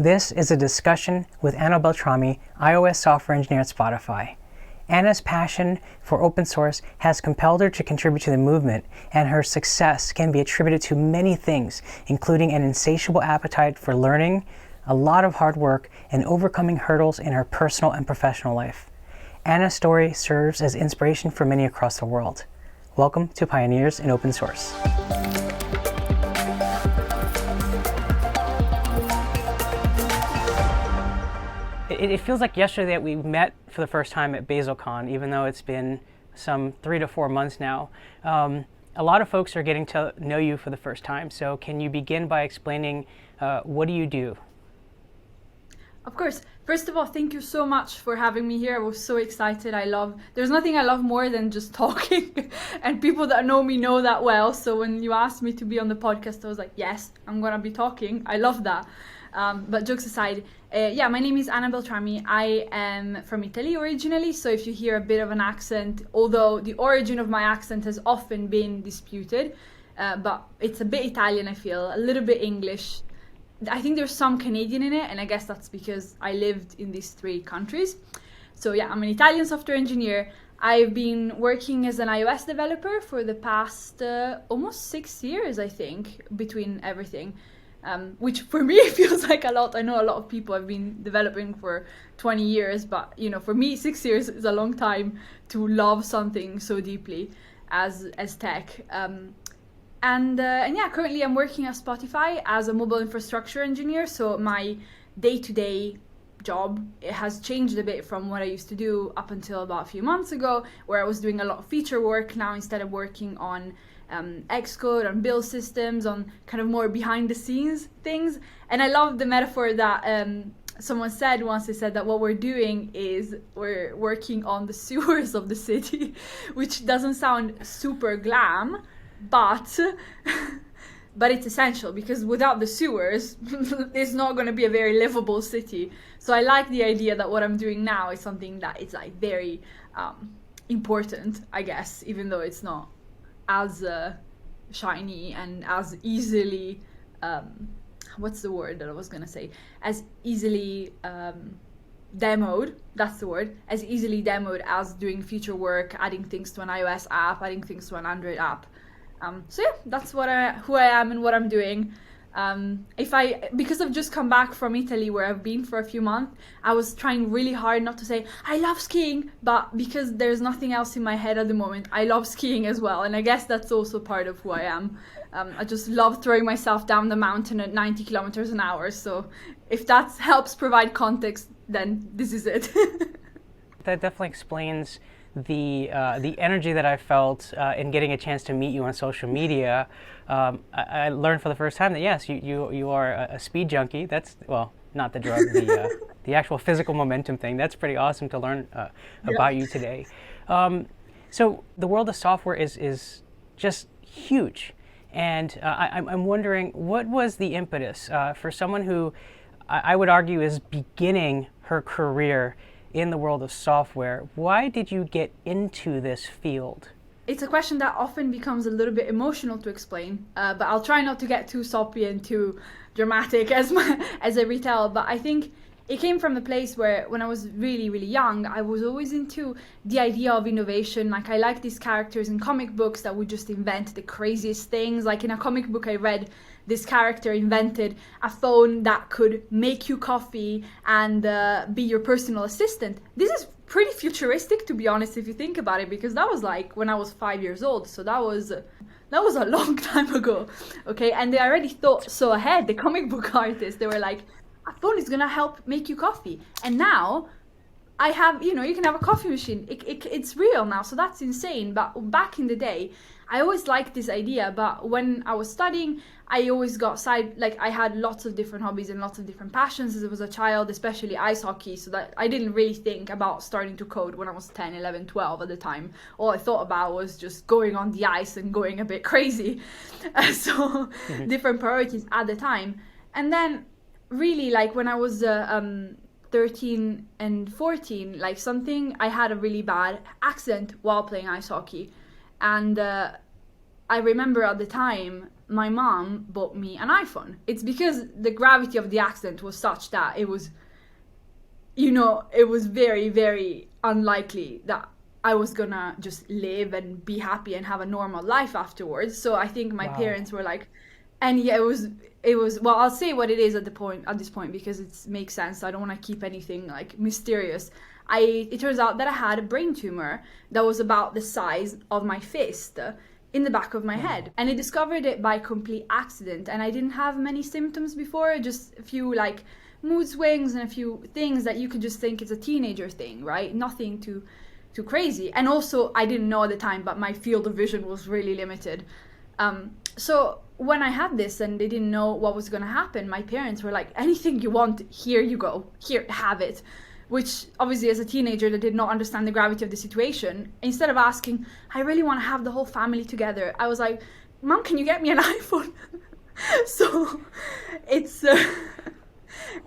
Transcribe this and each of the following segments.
This is a discussion with Anna Beltrami, iOS software engineer at Spotify. Anna's passion for open source has compelled her to contribute to the movement, and her success can be attributed to many things, including an insatiable appetite for learning, a lot of hard work, and overcoming hurdles in her personal and professional life. Anna's story serves as inspiration for many across the world. Welcome to Pioneers in Open Source. It feels like yesterday that we met for the first time at BasilCon, even though it's been some 3 to 4 months now. A lot of folks are getting to know you for the first time, so can you begin by explaining what do you do? Of course. First of all, thank you so much for having me here. I was so excited. There's nothing I love more than just talking, and people that know me know that well. So when you asked me to be on the podcast, I was like, yes, I'm gonna be talking. I love that. But jokes aside, my name is Anna Beltrami. I am from Italy originally, so if you hear a bit of an accent, although the origin of my accent has often been disputed, but it's a bit Italian, I feel, a little bit English. I think there's some Canadian in it, and I guess that's because I lived in these 3 countries. So yeah, I'm an Italian software engineer. I've been working as an iOS developer for the past almost 6 years, I think, between everything. Which for me feels like a lot. I know a lot of people have been developing for 20 years, but for me 6 years is a long time to love something so deeply as tech. And currently I'm working at Spotify as a mobile infrastructure engineer. So my day-to-day job, it has changed a bit from what I used to do up until about a few months ago, where I was doing a lot of feature work. Now instead of working on Xcode, on build systems, on kind of more behind the scenes things. And I love the metaphor that someone said once. They said that what we're doing is we're working on the sewers of the city, which doesn't sound super glam, but it's essential, because without the sewers, it's not going to be a very livable city. So I like the idea that what I'm doing now is something that is like very important, I guess, even though it's not as shiny and as easily what's the word that I was gonna say, as easily demoed, that's the word, as easily demoed as doing feature work, adding things to an iOS app, adding things to an Android app. So yeah, that's who I am and what I'm doing. Because I've just come back from Italy, where I've been for a few months, I was trying really hard not to say I love skiing, but because there's nothing else in my head at the moment, I love skiing as well, and I guess that's also part of who I am. I just love throwing myself down the mountain at 90 kilometers an hour, so if that helps provide context, then this is it. That definitely explains the energy that I felt in getting a chance to meet you on social media. I learned for the first time that yes, you are a speed junkie. That's, well, not the drug, the actual physical momentum thing. That's pretty awesome to learn about you today. So the world of software is just huge, and I'm wondering, what was the impetus for someone who I would argue is beginning her career in the world of software? Why did you get into this field? It's a question that often becomes a little bit emotional to explain, but I'll try not to get too soppy and too dramatic as I retell. But I think it came from a place where, when I was really, really young, I was always into the idea of innovation. Like, I like these characters in comic books that would just invent the craziest things. Like in a comic book I read, this character invented a phone that could make you coffee and be your personal assistant. This is pretty futuristic, to be honest, if you think about it, because that was like when I was 5 years old. So that was a long time ago, okay? And they already thought so ahead. The comic book artists, they were like, a phone is gonna help make you coffee. And now I have, you can have a coffee machine. It's real now, so that's insane. But back in the day, I always liked this idea. But when I was studying, I always got I had lots of different hobbies and lots of different passions as I was a child, especially ice hockey. So that I didn't really think about starting to code when I was 10, 11, 12 at the time. All I thought about was just going on the ice and going a bit crazy. So different priorities at the time. And then really, like when I was 13 and 14, I had a really bad accident while playing ice hockey. And I remember at the time my mom bought me an iPhone. It's because the gravity of the accident was such that it was, it was very, very unlikely that I was gonna just live and be happy and have a normal life afterwards. So I think my parents were like, and yeah, it was, well, I'll say what it is at this point, because it makes sense. I don't want to keep anything like mysterious. It turns out that I had a brain tumor that was about the size of my fist in the back of my head. And I discovered it by complete accident. And I didn't have many symptoms before, just a few like mood swings and a few things that you could just think it's a teenager thing, right? Nothing too crazy. And also, I didn't know at the time, but my field of vision was really limited. So when I had this and they didn't know what was going to happen, my parents were like, anything you want, here you go, here, have it. Which obviously as a teenager that did not understand the gravity of the situation, instead of asking, I really want to have the whole family together, I was like, Mom, can you get me an iPhone? So it's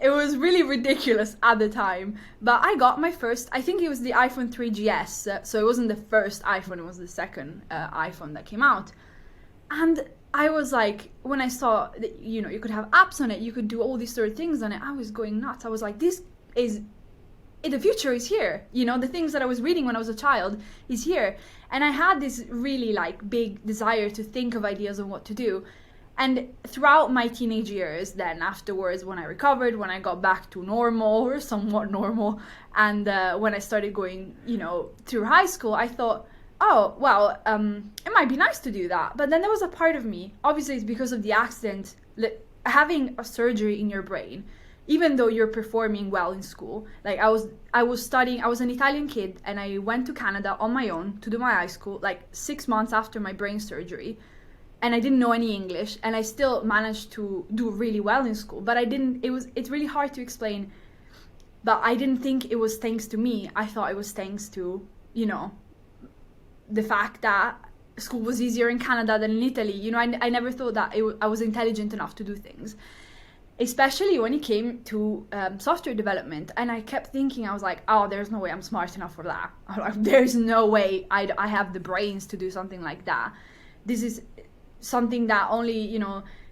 it was really ridiculous at the time, but I got my first, I think it was the iPhone 3GS, so it wasn't the first iPhone, it was the second iPhone that came out. And I was like, when I saw that, you could have apps on it, you could do all these sort of things on it, I was going nuts. I was like, the future is here. The things that I was reading when I was a child is here. And I had this really like big desire to think of ideas on what to do. And throughout my teenage years, then afterwards, when I recovered, when I got back to normal or somewhat normal, and when I started going, through high school, I thought, oh, well, it might be nice to do that. But then there was a part of me, obviously it's because of the accident, having a surgery in your brain, even though you're performing well in school. Like I was studying, I was an Italian kid, and I went to Canada on my own to do my high school, like 6 months after my brain surgery. And I didn't know any English, and I still managed to do really well in school. But it's really hard to explain. But I didn't think it was thanks to me. I thought it was thanks to, the fact that school was easier in Canada than in Italy. I never thought that I was intelligent enough to do things, especially when it came to software development. And I kept thinking, I was like, oh, there's no way I'm smart enough for that. There's no way I have the brains to do something like that. This is something that only,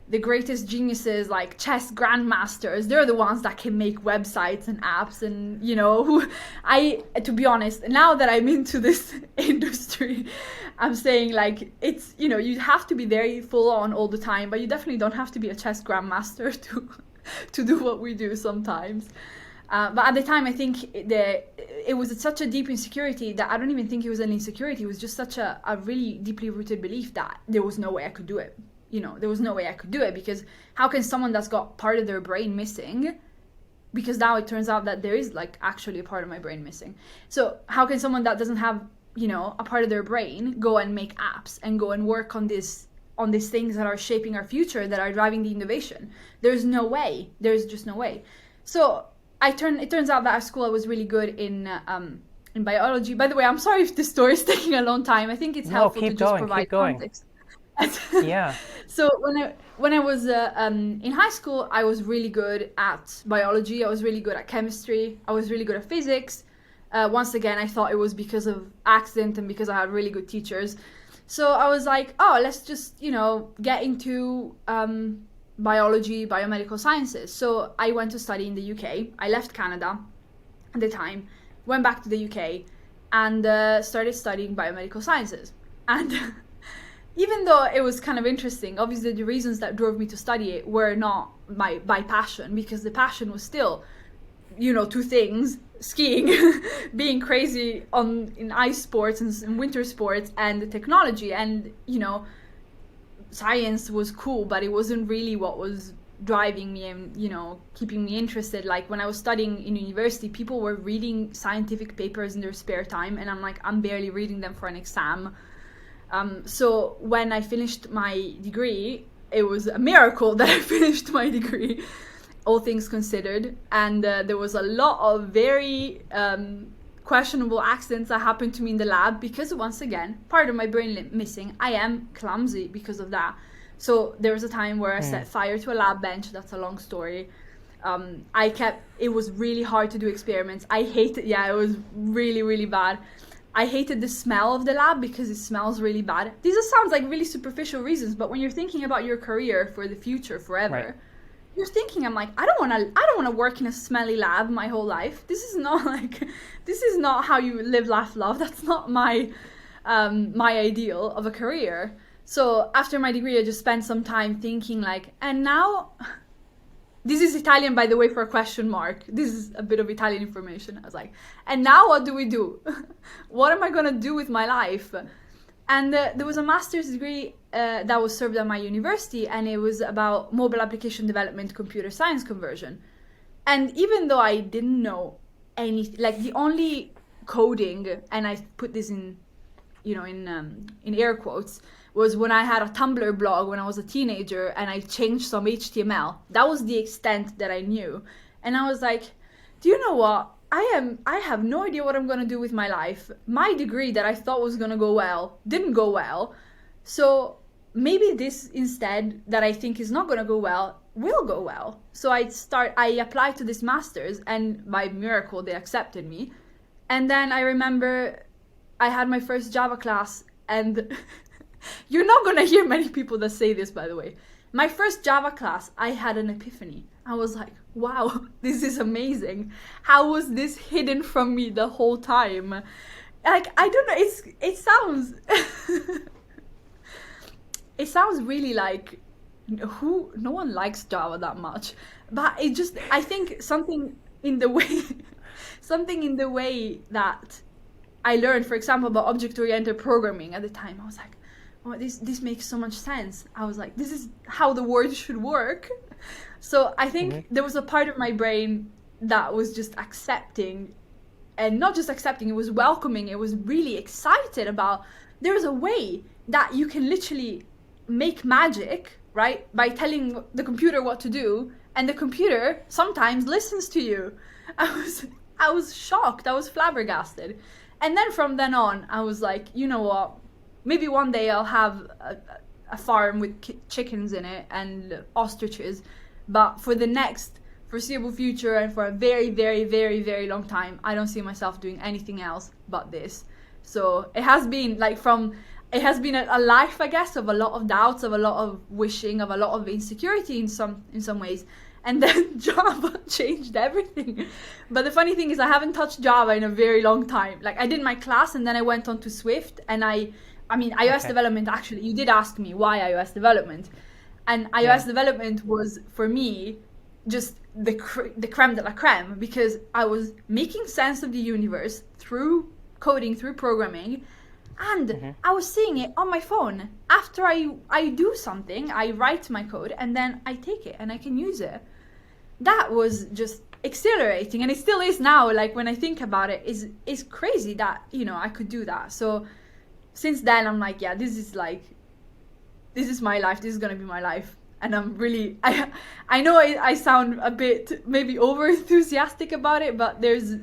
the greatest geniuses, like chess grandmasters, they're the ones that can make websites and apps. And to be honest, now that I'm into this industry, I'm saying like it's, you have to be very full on all the time, but you definitely don't have to be a chess grandmaster to do what we do sometimes. But at the time, I think it was such a deep insecurity that I don't even think it was an insecurity. It was just such a really deeply rooted belief that there was no way I could do it. There was no way I could do it, because how can someone that's got part of their brain missing, because now it turns out that there is like actually a part of my brain missing. So how can someone that doesn't have, a part of their brain go and make apps and go and work on these things that are shaping our future, that are driving the innovation? There's no way. There's just no way. So it turns out that at school I was really good in biology. By the way, I'm sorry if this story is taking a long time. I think it's helpful to just provide context. Yeah. So when I was in high school, I was really good at biology. I was really good at chemistry. I was really good at physics. Once again, I thought it was because of accident and because I had really good teachers. So I was like, oh, let's just get into biology, biomedical sciences. So I went to study in the UK. I left Canada at the time, went back to the UK, and started studying biomedical sciences. And even though it was kind of interesting, obviously the reasons that drove me to study it were not by passion, because the passion was still, two things: skiing, being crazy in ice sports and winter sports, and the technology. And, science was cool, but it wasn't really what was driving me and, keeping me interested. Like when I was studying in university, people were reading scientific papers in their spare time, and I'm like, I'm barely reading them for an exam. So when I finished my degree, it was a miracle that I finished my degree, all things considered. And there was a lot of very questionable accidents that happened to me in the lab, because once again, part of my brain missing. I am clumsy because of that. So there was a time where I set fire to a lab bench. That's a long story. It was really hard to do experiments. I hated, it was really, really bad. I hated the smell of the lab because it smells really bad. These just sounds like really superficial reasons, but when you're thinking about your career for the future forever, Right. you're thinking, I'm like, I don't want to work in a smelly lab my whole life. This is not this is not how you live, laugh, love. That's not my ideal of a career. So after my degree, I just spent some time thinking like, and now, this is Italian, by the way, for a question mark. This is a bit of Italian information. I was like, and now what do we do? What am I going to do with my life? And there was a master's degree that was served at my university, and it was about mobile application development, computer science conversion. And even though I didn't know anything, like the only coding, and I put this in, in air quotes, was when I had a Tumblr blog when I was a teenager and I changed some HTML. That was the extent that I knew. And I was like, do you know what? I have no idea what I'm going to do with my life. My degree that I thought was going to go well didn't go well. So maybe this instead that I think is not going to go well will go well. So I applied to this master's, and by miracle they accepted me. And then I remember I had my first Java class, and you're not going to hear many people that say this, by the way. My first Java class, I had an epiphany. I was like, wow, this is amazing. How was this hidden from me the whole time? Like, I don't know, it sounds it sounds really like no one likes Java that much. But it just, I think something in the way that I learned, for example, about object-oriented programming at the time, I was like, oh, this makes so much sense. I was like, this is how the world should work. So I think there was a part of my brain that was just accepting, and not just accepting, it was welcoming. It was really excited about, there's a way that you can literally make magic, right? By telling the computer what to do, and the computer sometimes listens to you. I was shocked. I was flabbergasted. And then from then on, I was like, you know what? Maybe one day I'll have a farm with chickens in it and ostriches. But for the next foreseeable future and for a very, very, very, very long time, I don't see myself doing anything else but this. So it has been a life, I guess, of a lot of doubts, of a lot of wishing, of a lot of insecurity in some ways. And then Java changed everything. But the funny thing is I haven't touched Java in a very long time. Like, I did my class and then I went on to Swift, and iOS development, actually, you did ask me why iOS development. And iOS development was, for me, just the creme de la creme, because I was making sense of the universe through coding, through programming, and I was seeing it on my phone. After I do something, I write my code, and then I take it and I can use it. That was just exhilarating, and it still is now. Like, when I think about it, it's crazy that, I could do that. So since then, I'm like, yeah, this is my life. This is gonna be my life. And I'm really, I know I sound a bit maybe over enthusiastic about it, but there's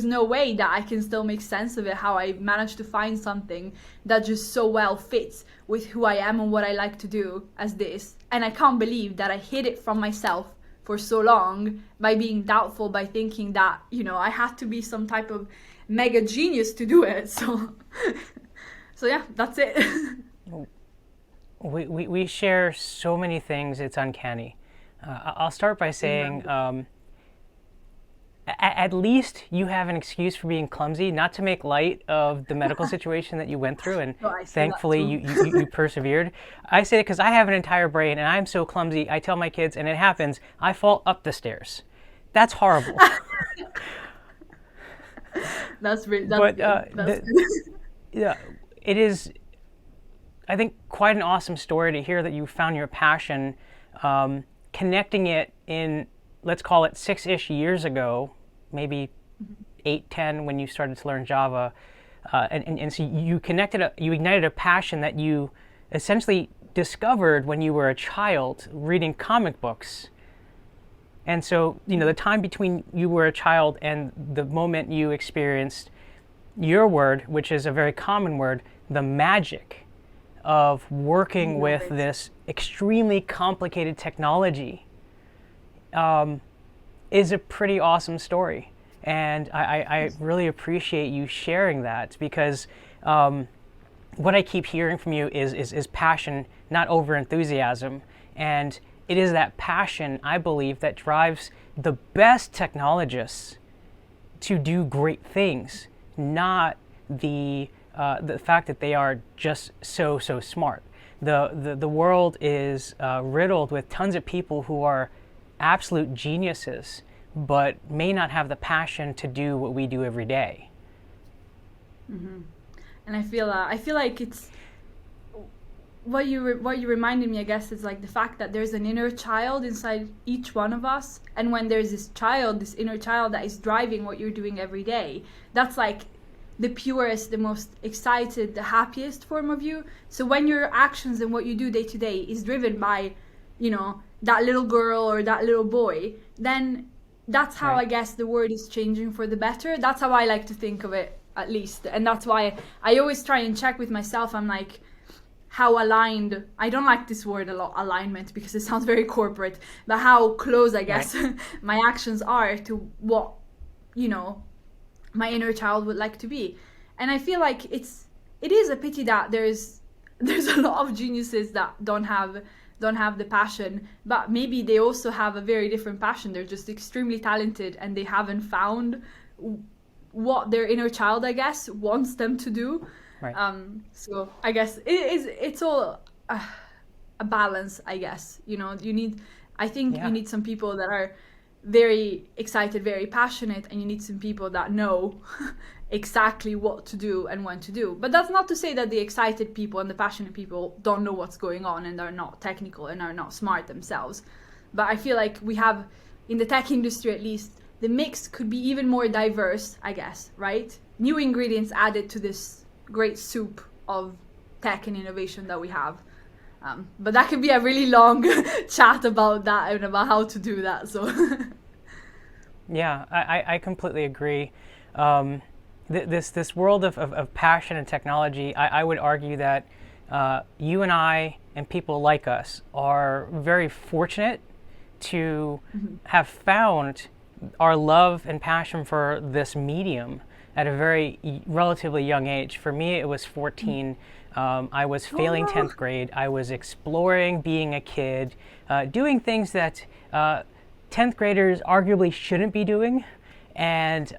no way that I can still make sense of it, how I managed to find something that just so well fits with who I am and what I like to do as this. And I can't believe that I hid it from myself for so long by being doubtful, by thinking that, I had to be some type of mega genius to do it. So yeah, that's it. We share so many things, it's uncanny. I'll start by saying, at least you have an excuse for being clumsy, not to make light of the medical situation that you went through, and thankfully you persevered. I say it because I have an entire brain, and I'm so clumsy, I tell my kids, and it happens, I fall up the stairs. That's horrible. That's really, yeah, it is, I think, quite an awesome story to hear that you found your passion, connecting it in, let's call it 6-ish years ago, maybe 8, 10 when you started to learn Java, and so you ignited a passion that you essentially discovered when you were a child reading comic books. And so, the time between you were a child and the moment you experienced your word, which is a very common word, the magic of working with this extremely complicated technology, is a pretty awesome story. And I really appreciate you sharing that, because what I keep hearing from you is passion, not over enthusiasm. And it is that passion, I believe, that drives the best technologists to do great things, not the fact that they are just so smart. The world is riddled with tons of people who are absolute geniuses, but may not have the passion to do what we do every day. Mm-hmm. And I feel like it's what you reminded me, I guess, is like the fact that there's an inner child inside each one of us, and when there's this inner child that is driving what you're doing every day, that's like the purest, the most excited, the happiest form of you. So when your actions and what you do day to day is driven by, that little girl or that little boy, then that's how, right, I guess the world is changing for the better. That's how I like to think of it, at least. And that's why I always try and check with myself. I'm like, how aligned, I don't like this word a lot, alignment, because it sounds very corporate, but how close, I guess, right, my actions are to what, my inner child would like to be. And I feel like it is a pity that there's a lot of geniuses that don't have the passion, but maybe they also have a very different passion. They're just extremely talented and they haven't found what their inner child, I guess, wants them to do. Right. So I guess it's all a balance, I guess. You need some people that are very excited, very passionate, and you need some people that know exactly what to do and when to do. But that's not to say that the excited people and the passionate people don't know what's going on and are not technical and are not smart themselves. But I feel like we have, in the tech industry at least, the mix could be even more diverse, I guess, right? New ingredients added to this great soup of tech and innovation that we have. But that could be a really long chat about that and about how to do that. So, yeah, I completely agree. This world of passion and technology, I would argue that you and I and people like us are very fortunate to have found our love and passion for this medium at a very relatively young age. For me, it was 14. I was failing 10th grade. I was exploring being a kid, doing things that 10th graders arguably shouldn't be doing. And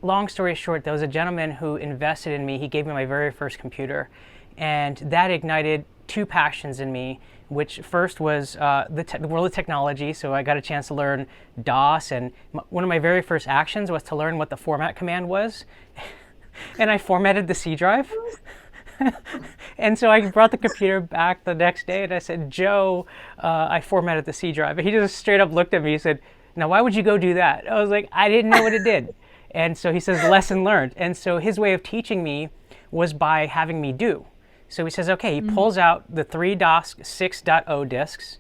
long story short, there was a gentleman who invested in me. He gave me my very first computer. And that ignited two passions in me, which first was the world of technology. So I got a chance to learn DOS. And one of my very first actions was to learn what the format command was. And I formatted the C drive. And so I brought the computer back the next day and I said, Joe, I formatted the C drive. And he just straight up looked at me and said, now why would you go do that? I was like, I didn't know what it did. And so he says, lesson learned. And so his way of teaching me was by having me do. So he says, okay, he pulls out the 3 DOS 6.0 disks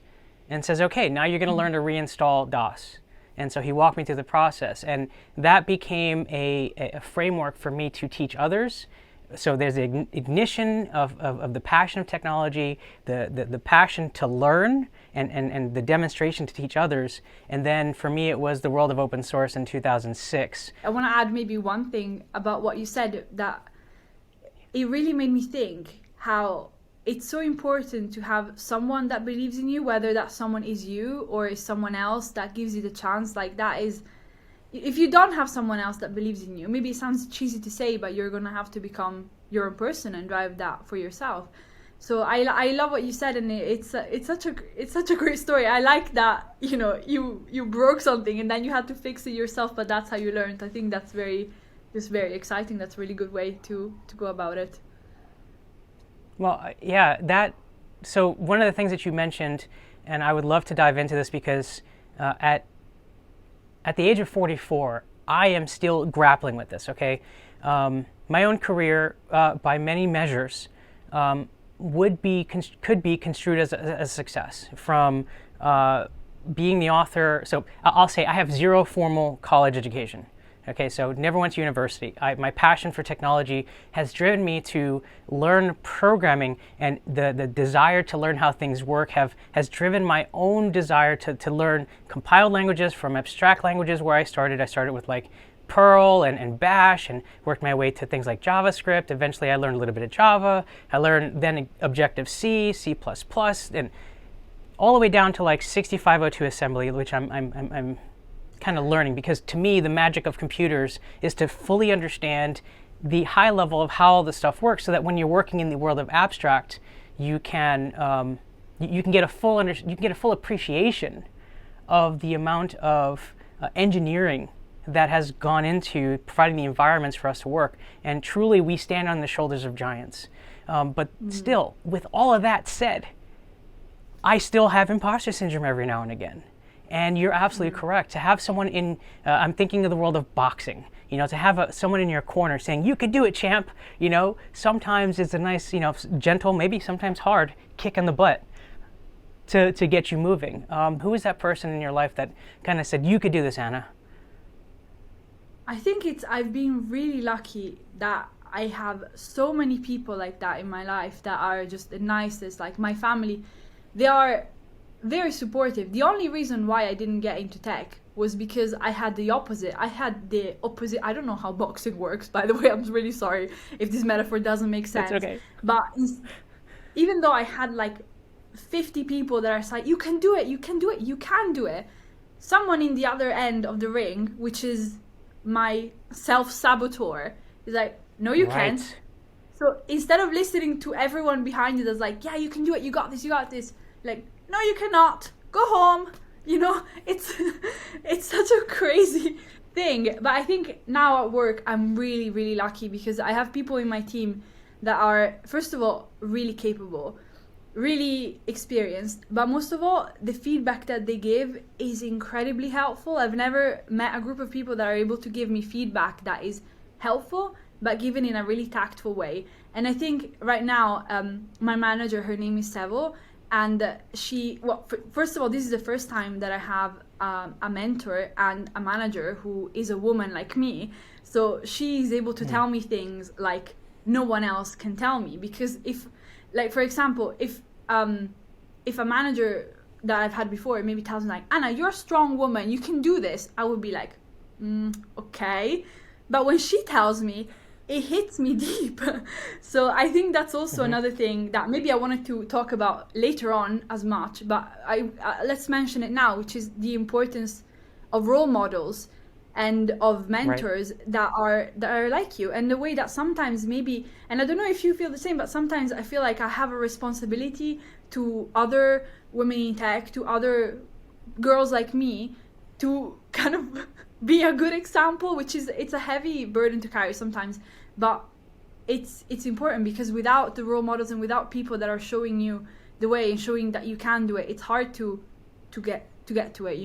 and says, okay, now you're going to learn to reinstall DOS. And so he walked me through the process. And that became a framework for me to teach others. So there's the ignition of the passion of technology, the passion to learn, and the demonstration to teach others. And then for me, it was the world of open source in 2006. I want to add maybe one thing about what you said, that it really made me think how it's so important to have someone that believes in you, whether that someone is you or is someone else that gives you the chance. Like that is, if you don't have someone else that believes in you, maybe it sounds cheesy to say, but you're gonna have to become your own person and drive that for yourself. So I love what you said, and it's such a great story. I like that you broke something and then you had to fix it yourself, but that's how you learned. I think that's very exciting. That's a really good way to go about it. Well, yeah, so one of the things that you mentioned, and I would love to dive into this because at the age of 44, I am still grappling with this, okay? My own career, by many measures, could be construed as a success. From being the author, so I'll say I have 0 formal college education, Okay, so never went to university. My passion for technology has driven me to learn programming, and the desire to learn how things work has driven my own desire to learn compiled languages from abstract languages where I started. I started with like Perl and Bash and worked my way to things like JavaScript. Eventually I learned a little bit of Java. I learned then Objective-C, C++, and all the way down to like 6502 assembly, which I'm kind of learning, because to me the magic of computers is to fully understand the high level of how all this stuff works, so that when you're working in the world of abstract, you can get a full appreciation of the amount of engineering that has gone into providing the environments for us to work. And truly, we stand on the shoulders of giants. But still, with all of that said, I still have imposter syndrome every now and again. And you're absolutely correct. To have someone in, I'm thinking of the world of boxing, to have someone in your corner saying, you can do it, champ, sometimes it's a nice, gentle, maybe sometimes hard kick in the butt to get you moving. Who is that person in your life that kind of said, you could do this, Anna? I think I've been really lucky that I have so many people like that in my life that are just the nicest. Like my family, they are very supportive. The only reason why I didn't get into tech was because I had the opposite. I don't know how boxing works, by the way. I'm really sorry if this metaphor doesn't make sense. It's okay. But even though I had like 50 people that are saying, you can do it, you can do it, you can do it, someone in the other end of the ring, which is my self-saboteur, is like, no, you can't. So instead of listening to everyone behind you that's like, yeah, you can do it, you got this, like, no, you cannot, go home. It's such a crazy thing. But I think now at work, I'm really, really lucky because I have people in my team that are, first of all, really capable, really experienced, but most of all, the feedback that they give is incredibly helpful. I've never met a group of people that are able to give me feedback that is helpful, but given in a really tactful way. And I think right now, my manager, her name is Sevo, and first of all, this is the first time that I have a mentor and a manager who is a woman like me. So she is able to tell me things like no one else can tell me, because for example, if a manager that I've had before maybe tells me like, Anna, you're a strong woman, you can do this, I would be like, okay. But when she tells me, it hits me deep. So I think that's also another thing that maybe I wanted to talk about later on as much, but let's mention it now, which is the importance of role models and of mentors that are like you, and the way that sometimes maybe, and I don't know if you feel the same, but sometimes I feel like I have a responsibility to other women in tech, to other girls like me, to kind of be a good example, which is, it's a heavy burden to carry sometimes, but it's important, because without the role models and without people that are showing you the way and showing that you can do it, it's hard to get to it,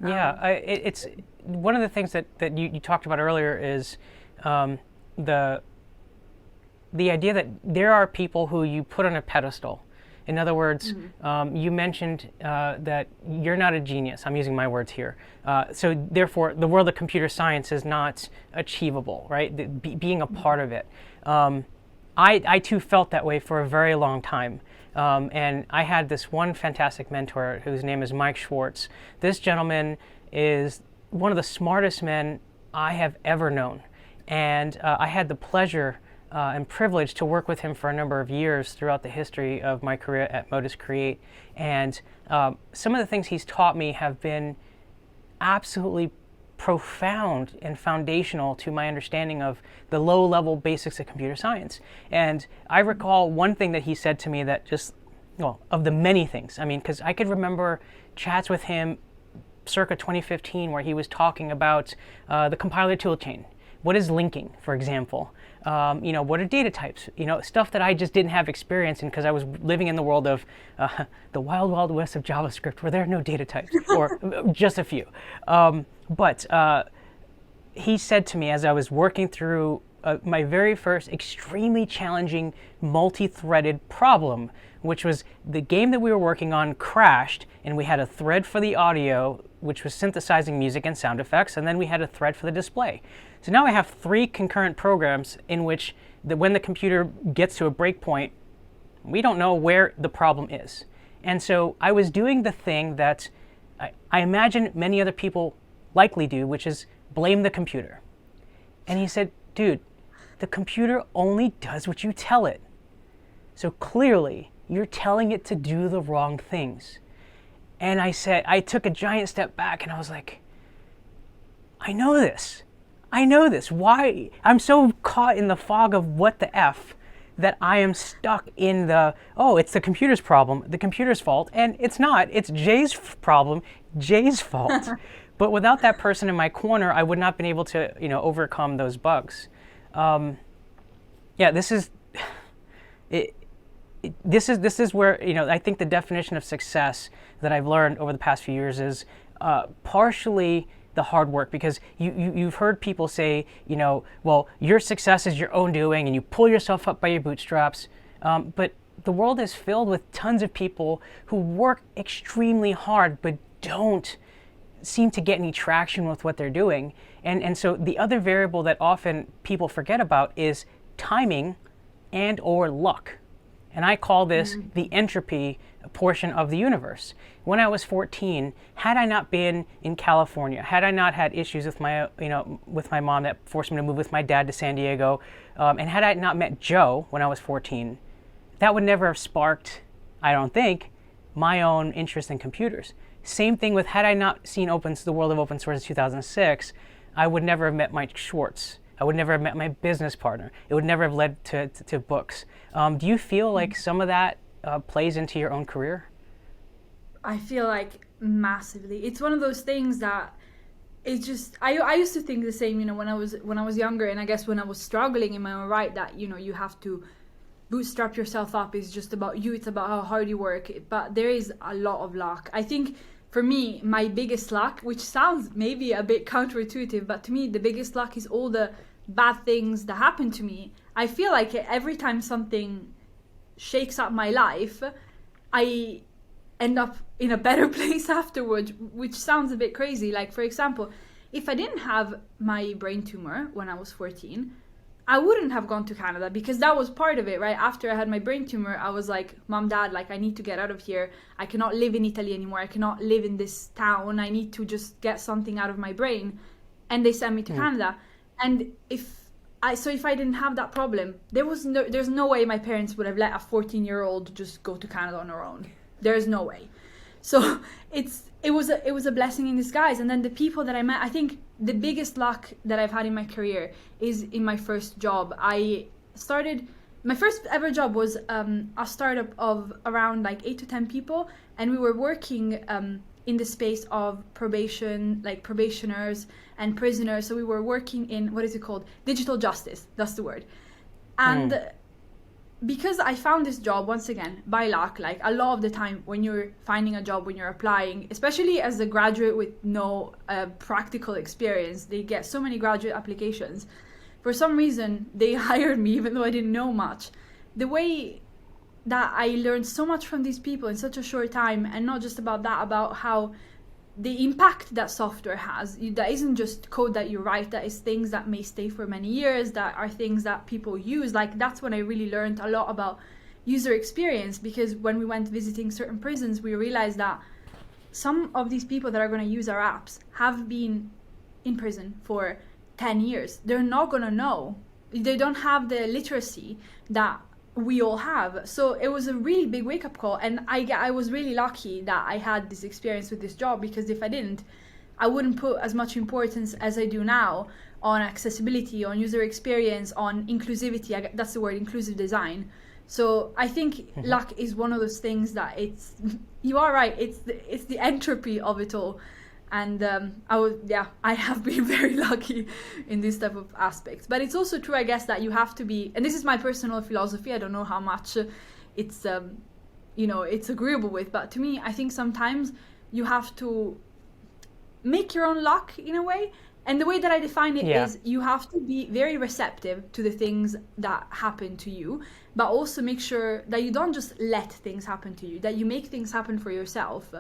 Yeah, it's one of the things that you talked about earlier is the idea that there are people who you put on a pedestal. In other words, you mentioned that you're not a genius. I'm using my words here. So therefore, the world of computer science is not achievable, right? Being a part of it. I too felt that way for a very long time. And I had this one fantastic mentor whose name is Mike Schwartz. This gentleman is one of the smartest men I have ever known. And I had the pleasure and privilege to work with him for a number of years throughout the history of my career at Modus Create. And some of the things he's taught me have been absolutely profound and foundational to my understanding of the low-level basics of computer science. And I recall one thing that he said to me that just, of the many things, because I could remember chats with him circa 2015 where he was talking about the compiler toolchain. What is linking, for example? What are data types? Stuff that I just didn't have experience in because I was living in the world of the wild, wild west of JavaScript where there are no data types, or just a few. But he said to me as I was working through my very first extremely challenging multi-threaded problem, which was the game that we were working on crashed, and we had a thread for the audio, which was synthesizing music and sound effects, and then we had a thread for the display. So now I have 3 concurrent programs in which when the computer gets to a breakpoint, we don't know where the problem is. And so I was doing the thing that I imagine many other people likely do, which is blame the computer. And he said, dude, the computer only does what you tell it. So clearly, you're telling it to do the wrong things. And I took a giant step back and I was like, I know this. Why? I'm so caught in the fog of what the F that I am stuck in it's the computer's problem, the computer's fault. And it's not. It's Jay's problem, Jay's fault. But without that person in my corner, I would not have been able to, overcome those bugs. This is it. This is where I think the definition of success that I've learned over the past few years is partially the hard work, because you've heard people say, well, your success is your own doing and you pull yourself up by your bootstraps. But the world is filled with tons of people who work extremely hard but don't seem to get any traction with what they're doing. And so the other variable that often people forget about is timing and or luck. And I call this the entropy portion of the universe. When I was 14, had I not been in California, had I not had issues with my mom that forced me to move with my dad to San Diego, and had I not met Joe when I was 14, that would never have sparked, I don't think, my own interest in computers. Same thing with had I not seen the world of open source in 2006, I would never have met Mike Schwartz. I would never have met my business partner. It would never have led to books. Do you feel like some of that plays into your own career? I feel like massively. It's one of those things that it's just I used to think the same, when I was younger, and I guess when I was struggling in my own right, that you have to bootstrap yourself up. It's just about you. It's about how hard you work. But there is a lot of luck. I think for me, my biggest luck, which sounds maybe a bit counterintuitive, but to me, the biggest luck is all the bad things that happen to me. I feel like every time something shakes up my life, I end up in a better place afterwards, which sounds a bit crazy. Like, for example, if I didn't have my brain tumor when I was 14, I wouldn't have gone to Canada, because that was part of it, right? After I had my brain tumor, I was like, Mom, Dad, like, I need to get out of here. I cannot live in Italy anymore. I cannot live in this town. I need to just get something out of my brain. And they sent me to Canada. And if I didn't have that problem, there's no way my parents would have let a 14-year-old just go to Canada on her own. There's no way. So it was a blessing in disguise. And then the people that I met, I think the biggest luck that I've had in my career is in my first job. My first ever job was a startup of around like 8 to 10 people, and we were working in the space of probation, like probationers and prisoners. So we were working in, what is it called? Digital justice, that's the word. And because I found this job, once again, by luck, like a lot of the time when you're finding a job, when you're applying, especially as a graduate with no practical experience, they get so many graduate applications. For some reason, they hired me even though I didn't know much. The way that I learned so much from these people in such a short time, and not just about that, about how the impact that software has, that isn't just code that you write, that is things that may stay for many years, that are things that people use. Like, that's when I really learned a lot about user experience, because when we went visiting certain prisons, we realized that some of these people that are going to use our apps have been in prison for 10 years. They're not going to know. They don't have the literacy that we all have. So it was a really big wake-up call, and I was really lucky that I had this experience with this job, because if I didn't, I wouldn't put as much importance as I do now on accessibility, on user experience, on inclusivity. That's the word, inclusive design. So I think luck is one of those things that you are right, it's the entropy of it all. And I have been very lucky in this type of aspects. But it's also true, I guess, that you have to be, and this is my personal philosophy, I don't know how much it's agreeable with, but to me, I think sometimes you have to make your own luck in a way, And the way that I define it Yeah. is you have to be very receptive to the things that happen to you, but also make sure that you don't just let things happen to you, that you make things happen for yourself.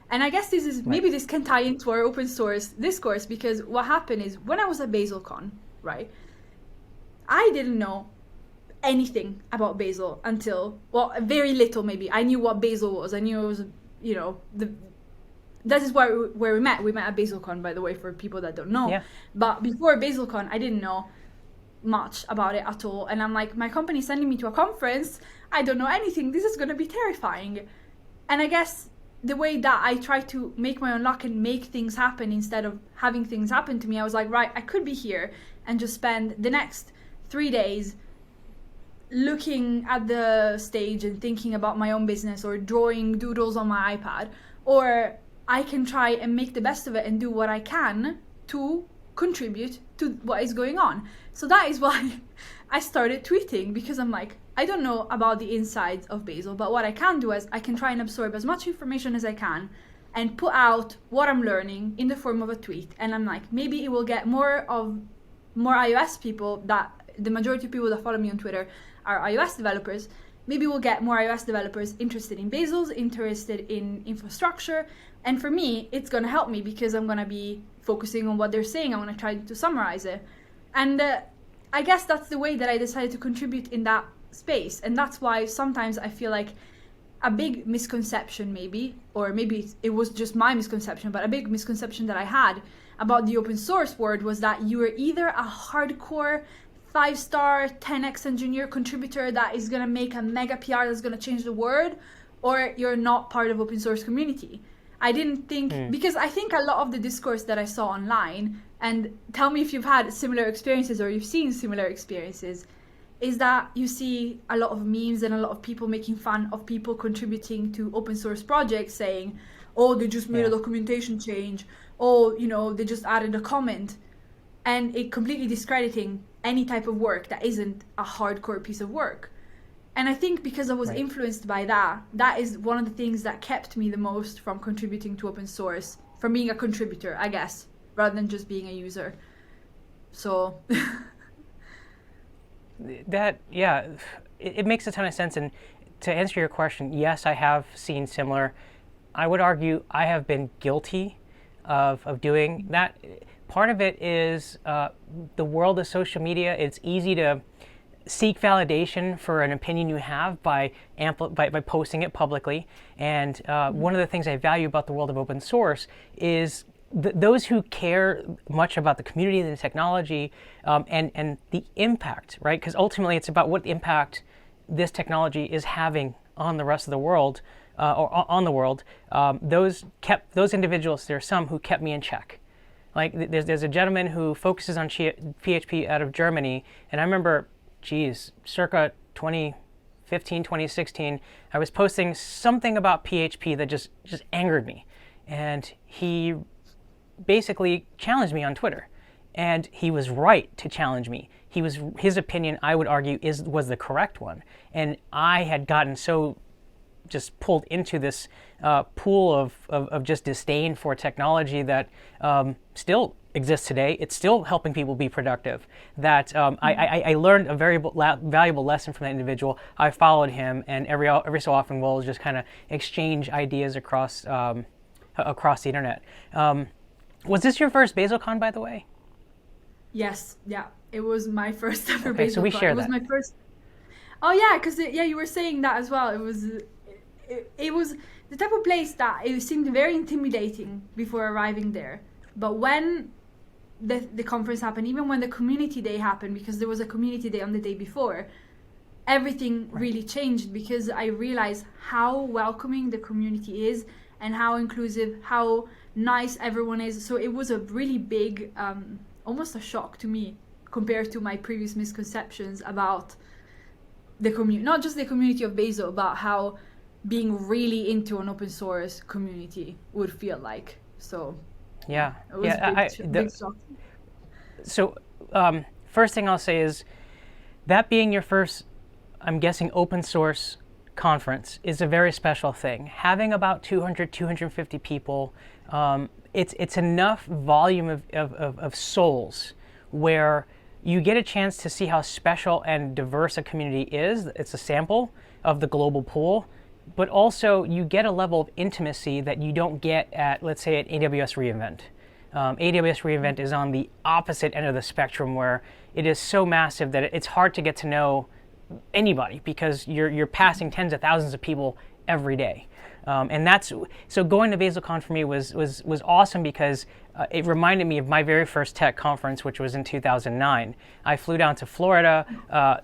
And I guess Right. maybe this can tie into our open source discourse, because what happened is when I was at BasilCon, right, I didn't know anything about Basil until, well, very little maybe. I knew what Basil was. I knew it was, that is where we met. We met at BasilCon, by the way, for people that don't know. Yeah. But before BasilCon, I didn't know much about it at all. And I'm like, my company is sending me to a conference. I don't know anything. This is going to be terrifying. And I guess the way that I try to make my own luck and make things happen instead of having things happen to me, I was like, right, I could be here and just spend the next 3 days looking at the stage and thinking about my own business or drawing doodles on my iPad, or I can try and make the best of it and do what I can to contribute to what is going on. So that is why I started tweeting, because I'm like, I don't know about the insides of Basil, but what I can do is I can try and absorb as much information as I can and put out what I'm learning in the form of a tweet. And I'm like, maybe it will get more iOS people, that the majority of people that follow me on Twitter are iOS developers. Maybe we'll get more iOS developers interested in Basil's, interested in infrastructure. And for me, it's going to help me because I'm going to be focusing on what they're saying. I'm going to try to summarize it. And I guess that's the way that I decided to contribute in that space. And that's why sometimes I feel like a big misconception maybe, or maybe it was just my misconception, but a big misconception that I had about the open source world was that you were either a hardcore 5-star 10x engineer contributor that is going to make a mega PR that's going to change the world, or you're not part of open source community. I didn't think, because I think a lot of the discourse that I saw online, and tell me if you've had similar experiences or you've seen similar experiences, is that you see a lot of memes and a lot of people making fun of people contributing to open source projects, saying, oh, they just made a documentation change, oh, they just added a comment, and it completely discrediting any type of work that isn't a hardcore piece of work. And I think because I was influenced by that is one of the things that kept me the most from contributing to open source, from being a contributor, I guess, rather than just being a user. So it makes a ton of sense. And to answer your question, yes, I have seen similar. I would argue I have been guilty of doing that. Part of it is the world of social media. It's easy to seek validation for an opinion you have by posting it publicly. And one of the things I value about the world of open source is those who care much about the community and the technology and the impact, right? Because ultimately it's about what impact this technology is having on the rest of the world, or on the world. Those individuals, there are some who kept me in check. Like there's a gentleman who focuses on PHP out of Germany, and I remember, circa 2015, 2016, I was posting something about PHP that just angered me, and he basically challenged me on Twitter, and he was right to challenge me. His opinion, I would argue, was the correct one, and I had gotten so just pulled into this pool of just disdain for technology that still exists today. It's still helping people be productive. That I learned a very valuable lesson from that individual. I followed him, and every so often we'll just kind of exchange ideas across the internet. Was this your first BasilCon, by the way? Yes, yeah, it was my first ever BasilCon. Okay, so we share that. It was my first. Oh yeah, because you were saying that as well. It was the type of place that it seemed very intimidating before arriving there. But when the conference happened, even when the community day happened, because there was a community day on the day before, everything really changed, because I realized how welcoming the community is and how inclusive, how nice everyone is. So it was a really big, almost a shock to me compared to my previous misconceptions about the community, not just the community of Basil, but how being really into an open source community would feel like. So yeah, it was big shock. So first thing I'll say is that being your first, I'm guessing, open source conference is a very special thing. Having about 200, 250 people it's enough volume of souls where you get a chance to see how special and diverse a community is. It's a sample of the global pool, but also you get a level of intimacy that you don't get at, let's say, at AWS reInvent. AWS reInvent is on the opposite end of the spectrum, where it is so massive that it's hard to get to know anybody because you're passing tens of thousands of people every day. And that's so going to BasilCon for me was awesome because it reminded me of my very first tech conference, which was in 2009. I flew down to Florida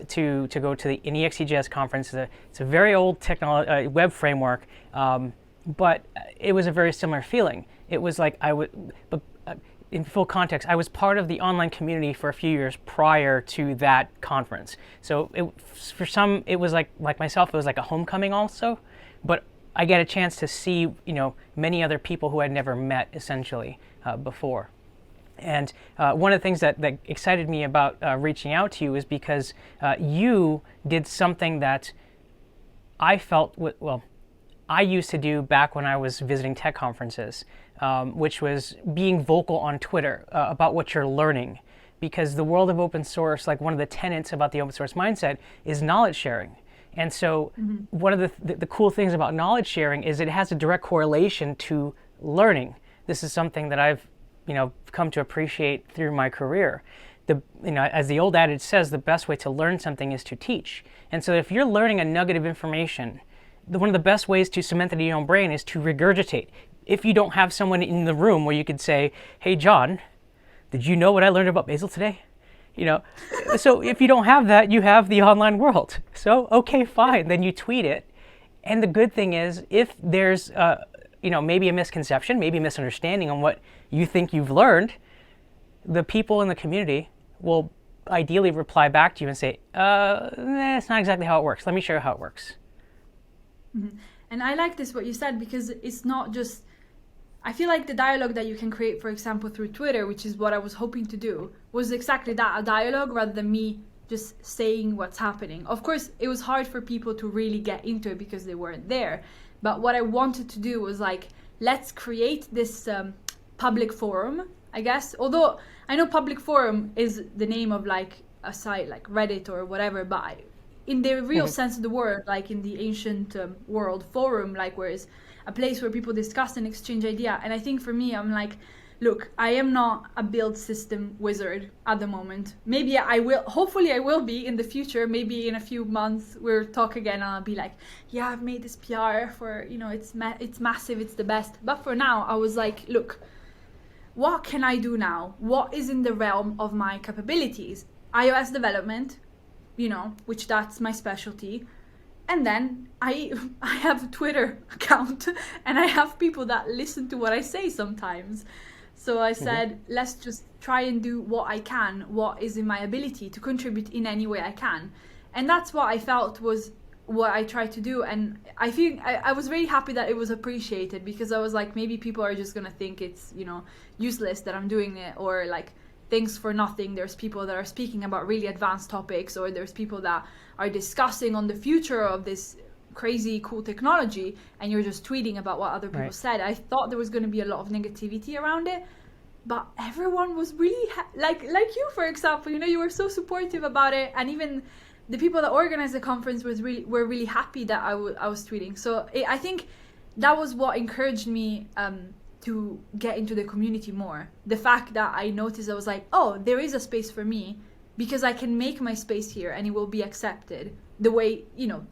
to go to the EXEJS conference. It's a very old technology web framework, but it was a very similar feeling. It was like in full context, I was part of the online community for a few years prior to that conference. So for some, it was like myself, it was like a homecoming also, but I get a chance to see, many other people who I'd never met essentially before. And one of the things that excited me about reaching out to you is because you did something that I felt, I used to do back when I was visiting tech conferences, which was being vocal on Twitter about what you're learning. Because the world of open source, like one of the tenets about the open source mindset is knowledge sharing. And so one of the cool things about knowledge sharing is it has a direct correlation to learning. This is something that I've come to appreciate through my career. As the old adage says, the best way to learn something is to teach. And so if you're learning a nugget of information, one of the best ways to cement it in your own brain is to regurgitate. If you don't have someone in the room where you could say, "Hey John, did you know what I learned about Basil today?" So if you don't have that, you have the online world. So, okay, fine, then you tweet it. And the good thing is, if there's, maybe a misconception, maybe a misunderstanding on what you think you've learned, the people in the community will ideally reply back to you and say, it's not exactly how it works. Let me show you how it works. Mm-hmm. And I like this, what you said, because it's not just, I feel like the dialogue that you can create, for example, through Twitter, which is what I was hoping to do, was exactly that, a dialogue rather than me just saying what's happening. Of course, it was hard for people to really get into it because they weren't there. But what I wanted to do was let's create this public forum, I guess. Although I know public forum is the name of a site like Reddit or whatever, but in the real sense of the word, like in the ancient world, forum, where it's a place where people discuss and exchange idea. And I think for me, I'm look, I am not a build system wizard at the moment. Maybe I will, hopefully I will be in the future. Maybe in a few months we'll talk again and I'll be like, yeah, I've made this PR for, it's massive, it's the best. But for now, I was like, look, what can I do now? What is in the realm of my capabilities? iOS development, which that's my specialty. And then I have a Twitter account and I have people that listen to what I say sometimes. So I said, let's just try and do what I can, what is in my ability to contribute in any way I can. And that's what I felt was what I tried to do. And I feel I was very happy that it was appreciated, because I was like, maybe people are just going to think it's, useless that I'm doing it, or things for nothing. There's people that are speaking about really advanced topics, or there's people that are discussing on the future of this crazy cool technology, and you're just tweeting about what other people said. I thought there was going to be a lot of negativity around it, but everyone was really like you, for example, you were so supportive about it, and even the people that organized the conference were really happy that I was tweeting. So I think that was what encouraged me to get into the community more. The fact that I noticed, I was like, oh, there is a space for me, because I can make my space here and it will be accepted the way,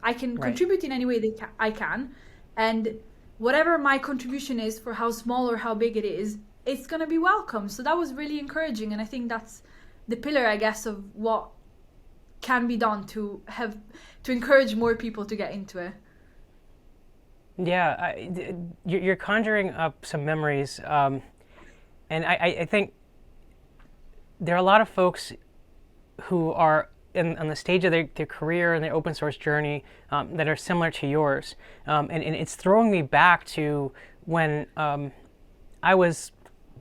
I can contribute in any way that I can. And whatever my contribution is, for how small or how big it is, it's going to be welcome. So that was really encouraging. And I think that's the pillar, I guess, of what can be done to encourage more people to get into it. Yeah, you're conjuring up some memories. And I think there are a lot of folks who are on the stage of their career and their open source journey that are similar to yours. And it's throwing me back to when I was,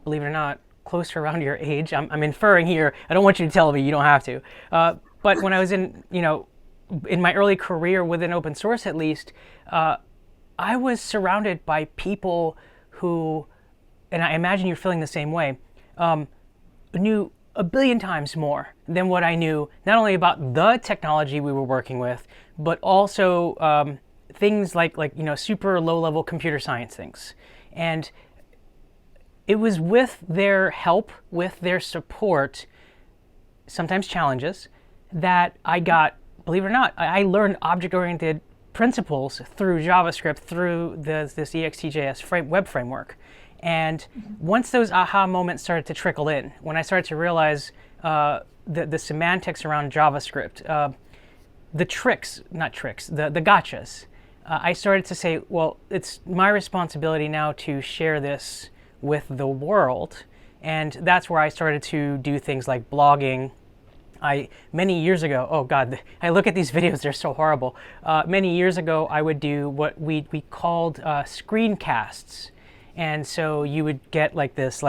believe it or not, close to around your age. I'm inferring here. I don't want you to tell me. You don't have to. But when I was in my early career within open source, at least, I was surrounded by people who and I imagine you're feeling the same way, knew a billion times more than what I knew, not only about the technology we were working with, but also things like super low-level computer science things. And it was with their help, with their support, sometimes challenges, that I got, believe it or not, I learned object-oriented principles through JavaScript, through this EXTJS web framework. And once those aha moments started to trickle in, when I started to realize the semantics around JavaScript, the gotchas, I started to say, well, it's my responsibility now to share this with the world. And that's where I started to do things like blogging. Many years ago, oh God, I look at these videos, they're so horrible. Many years ago, I would do what we called screencasts. And so you would get like this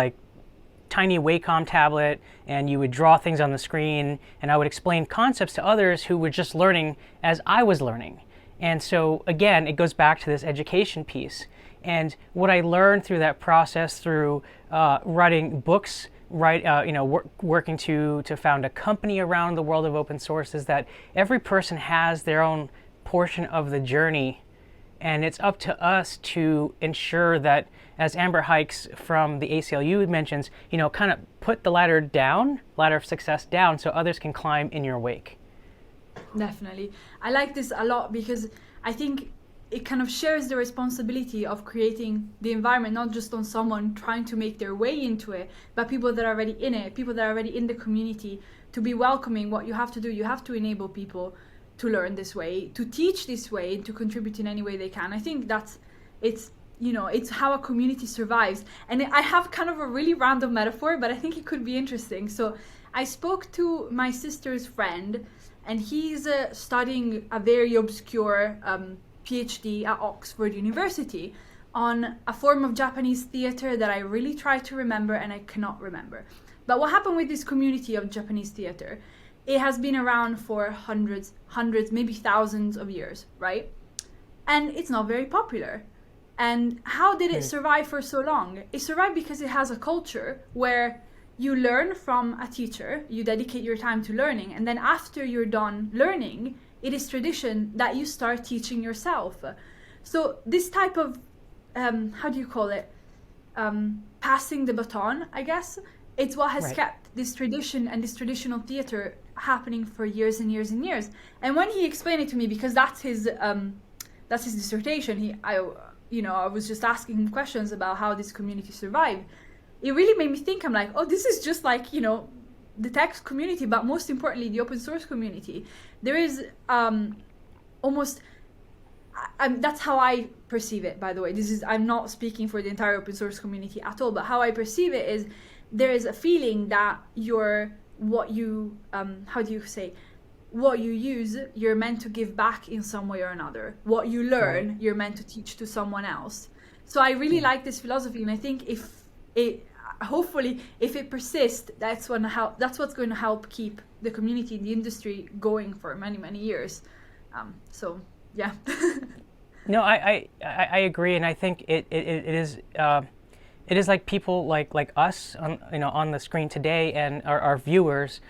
tiny Wacom tablet, and you would draw things on the screen, and I would explain concepts to others who were just learning as I was learning. And so again, it goes back to this education piece. And what I learned through that process, through writing books, working to found a company around the world of open source, is that every person has their own portion of the journey, and it's up to us to ensure that, as Amber Hikes from the ACLU mentions, kind of put the ladder of success down, so others can climb in your wake. Definitely. I like this a lot because I think it kind of shares the responsibility of creating the environment, not just on someone trying to make their way into it, but people that are already in it, people that are already in the community, to be welcoming. What you have to do, you have to enable people to learn this way, to teach this way, and to contribute in any way they can. I think it's how a community survives. And I have kind of a really random metaphor, but I think it could be interesting. So I spoke to my sister's friend, and he's studying a very obscure PhD at Oxford University on a form of Japanese theater that I really try to remember and I cannot remember. But what happened with this community of Japanese theater? It has been around for hundreds, maybe thousands of years, right? And it's not very popular. And how did it survive for so long? It survived because it has a culture where you learn from a teacher, you dedicate your time to learning, and then after you're done learning, it is tradition that you start teaching yourself. So this type of, passing the baton, I guess, it's what has kept this tradition and this traditional theater happening for years and years and years. And when he explained it to me, because that's his dissertation, I was just asking him questions about how this community survived. It really made me think, I'm like, oh, this is just like, the tech community, but most importantly, the open source community. There is that's how I perceive it, by the way. I'm not speaking for the entire open source community at all, but how I perceive it is there is a feeling that what you use, you're meant to give back in some way or another. What you learn, you're meant to teach to someone else. So I really like this philosophy, and I think if it persists, that's what's going to help keep the community, the industry going for many, many years. So yeah. No, I agree, and I think it is like people like us on the screen today, and our viewers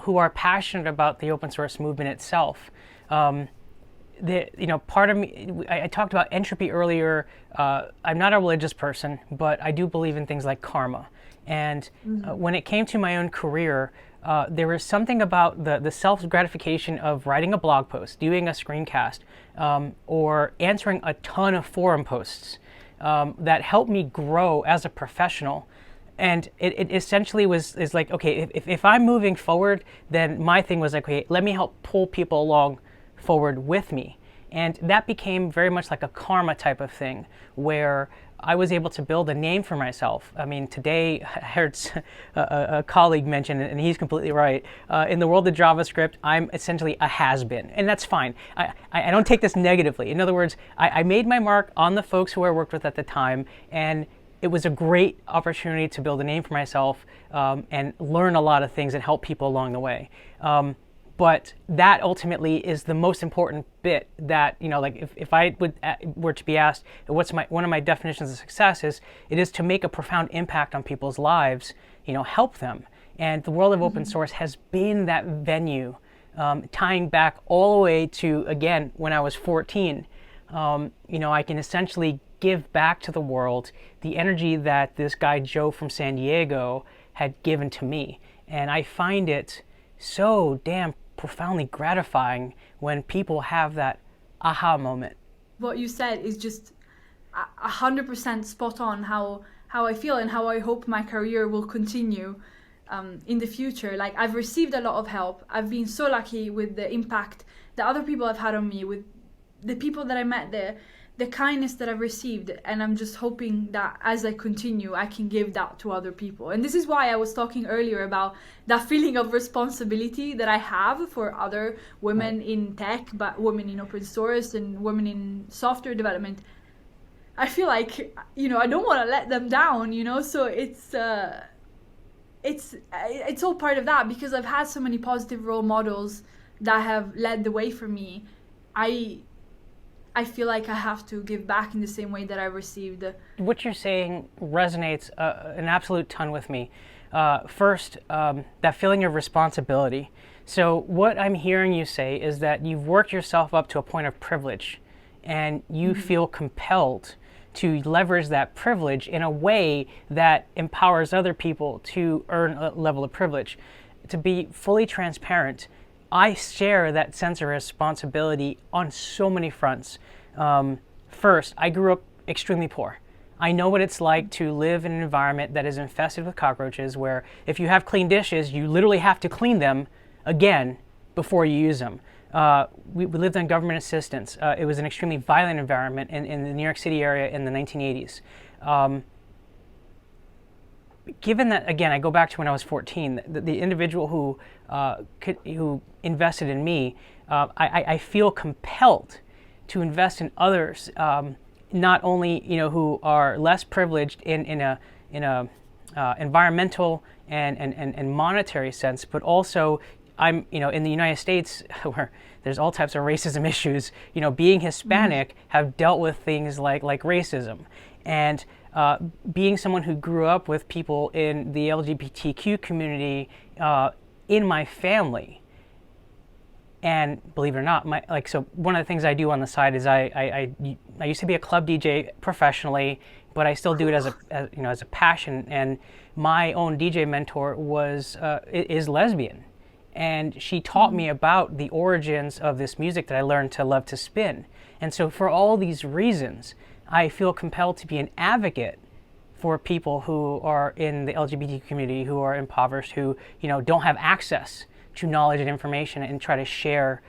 who are passionate about the open source movement itself. Part of me, I talked about entropy earlier. I'm not a religious person, but I do believe in things like karma. And when it came to my own career, there was something about the self-gratification of writing a blog post, doing a screencast, or answering a ton of forum posts that helped me grow as a professional. And it essentially is like, okay, if I'm moving forward, then my thing was like, okay, let me help pull people along forward with me. And that became very much like a karma type of thing, where I was able to build a name for myself. I mean, today I heard a colleague mention, and he's completely right, in the world of JavaScript, I'm essentially a has-been, and that's fine. I don't take this negatively. In other words, I made my mark on the folks who I worked with at the time, and it was a great opportunity to build a name for myself and learn a lot of things and help people along the way. But that ultimately is the most important bit. That, like if I were to be asked what's one of my definitions of success is, it is to make a profound impact on people's lives, help them. And the world of open source has been that venue, tying back all the way to, again, when I was 14. I can essentially give back to the world the energy that this guy Joe from San Diego had given to me. And I find it so damn profoundly gratifying when people have that aha moment. What you said is just 100% spot on how I feel and how I hope my career will continue in the future. Like, I've received a lot of help. I've been so lucky with the impact that other people have had on me, with the people that I met there, the kindness that I've received, and I'm just hoping that as I continue, I can give that to other people. And this is why I was talking earlier about that feeling of responsibility that I have for other women in tech, but women in open source and women in software development. I feel like, I don't want to let them down, so it's all part of that, because I've had so many positive role models that have led the way for me. I feel like I have to give back in the same way that I received. What you're saying resonates an absolute ton with me. First, that feeling of responsibility. So what I'm hearing you say is that you've worked yourself up to a point of privilege, and you feel compelled to leverage that privilege in a way that empowers other people to earn a level of privilege. To be fully transparent, I share that sense of responsibility on so many fronts. First, I grew up extremely poor. I know what it's like to live in an environment that is infested with cockroaches, where if you have clean dishes, you literally have to clean them again before you use them. We lived on government assistance. It was an extremely violent environment in the New York City area in the 1980s. Given that, again, I go back to when I was 14, the individual who invested in me, I feel compelled to invest in others, not only who are less privileged in a environmental and monetary sense, but also I'm in the United States, where there's all types of racism issues. Being Hispanic, have dealt with things like racism, and being someone who grew up with people in the LGBTQ community in my family. And believe it or not, so one of the things I do on the side is I used to be a club DJ professionally, but I still do it as a passion. And my own DJ mentor is lesbian, and she taught me about the origins of this music that I learned to love to spin. And so for all these reasons, I feel compelled to be an advocate for people who are in the LGBT community, who are impoverished, who don't have access to knowledge and information, and try to share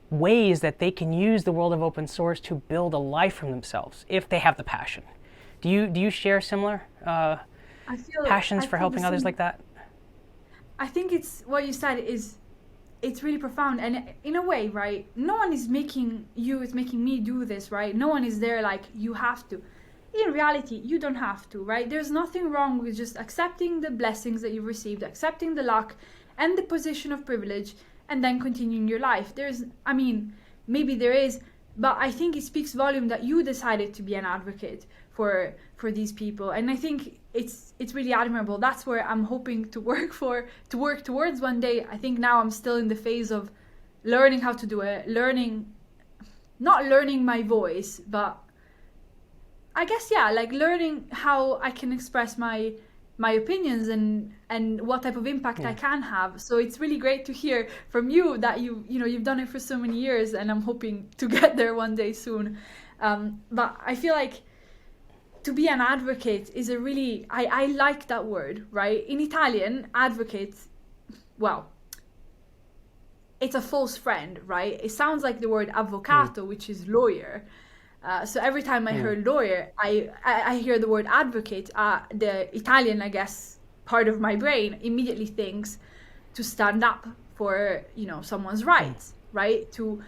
ways that they can use the world of open source to build a life for themselves if they have the passion. Do you share similar passions for helping others like that? I think it's what you said it's really profound, and in a way, right? No one is making me do this, right? No one is there like, you have to. In reality, you don't have to, right? There's nothing wrong with just accepting the blessings that you've received, accepting the luck and the position of privilege, and then continuing your life. Maybe there is, but I think it speaks volume that you decided to be an advocate for these people, and I think it's really admirable. That's where I'm hoping to work towards one day. I think now I'm still in the phase of learning how to do it, not learning my voice, but I guess, learning how I can express my opinions and what type of impact I can have. So it's really great to hear from you that you've done it for so many years, and I'm hoping to get there one day soon. But I feel like to be an advocate is I like that word, right? In Italian, advocate, well, it's a false friend, right? It sounds like the word avvocato, which is lawyer. So every time I heard lawyer, I hear the word advocate. The Italian, I guess, part of my brain immediately thinks to stand up for someone's rights, right? To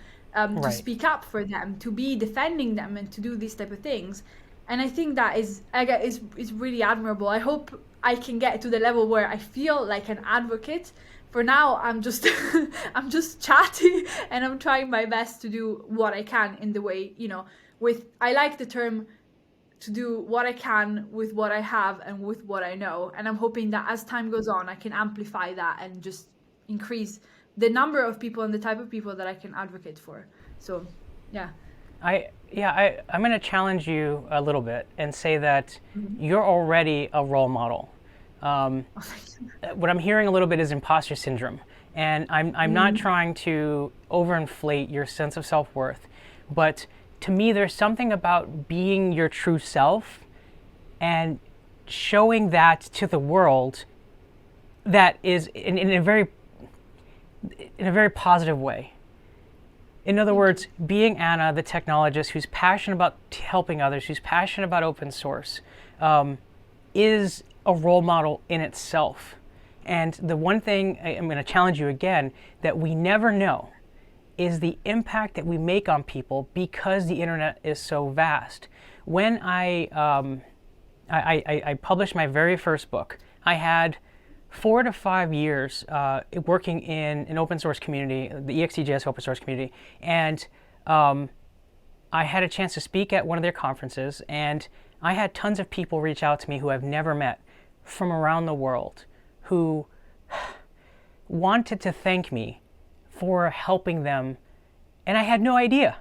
speak up for them, to be defending them, and to do these type of things. And I think that is really admirable. I hope I can get to the level where I feel like an advocate. For now, I'm just I'm just chatty, and I'm trying my best to do what I can in the way, I like the term to do what I can with what I have and with what I know. And I'm hoping that as time goes on, I can amplify that and just increase the number of people and the type of people that I can advocate for. So, yeah. I'm going to challenge you a little bit and say that you're already a role model. What I'm hearing a little bit is imposter syndrome. And I'm not trying to overinflate your sense of self-worth, but to me, there's something about being your true self and showing that to the world that is in a very positive way. In other words, being Anna, the technologist who's passionate about helping others, who's passionate about open source, is a role model in itself. And the one thing I'm going to challenge you again, that we never know, is the impact that we make on people because the internet is so vast. When I published my very first book, I had 4 to 5 years working in an open source community, the EXTJS open source community, and I had a chance to speak at one of their conferences, and I had tons of people reach out to me who I've never met from around the world who wanted to thank me for helping them, and I had no idea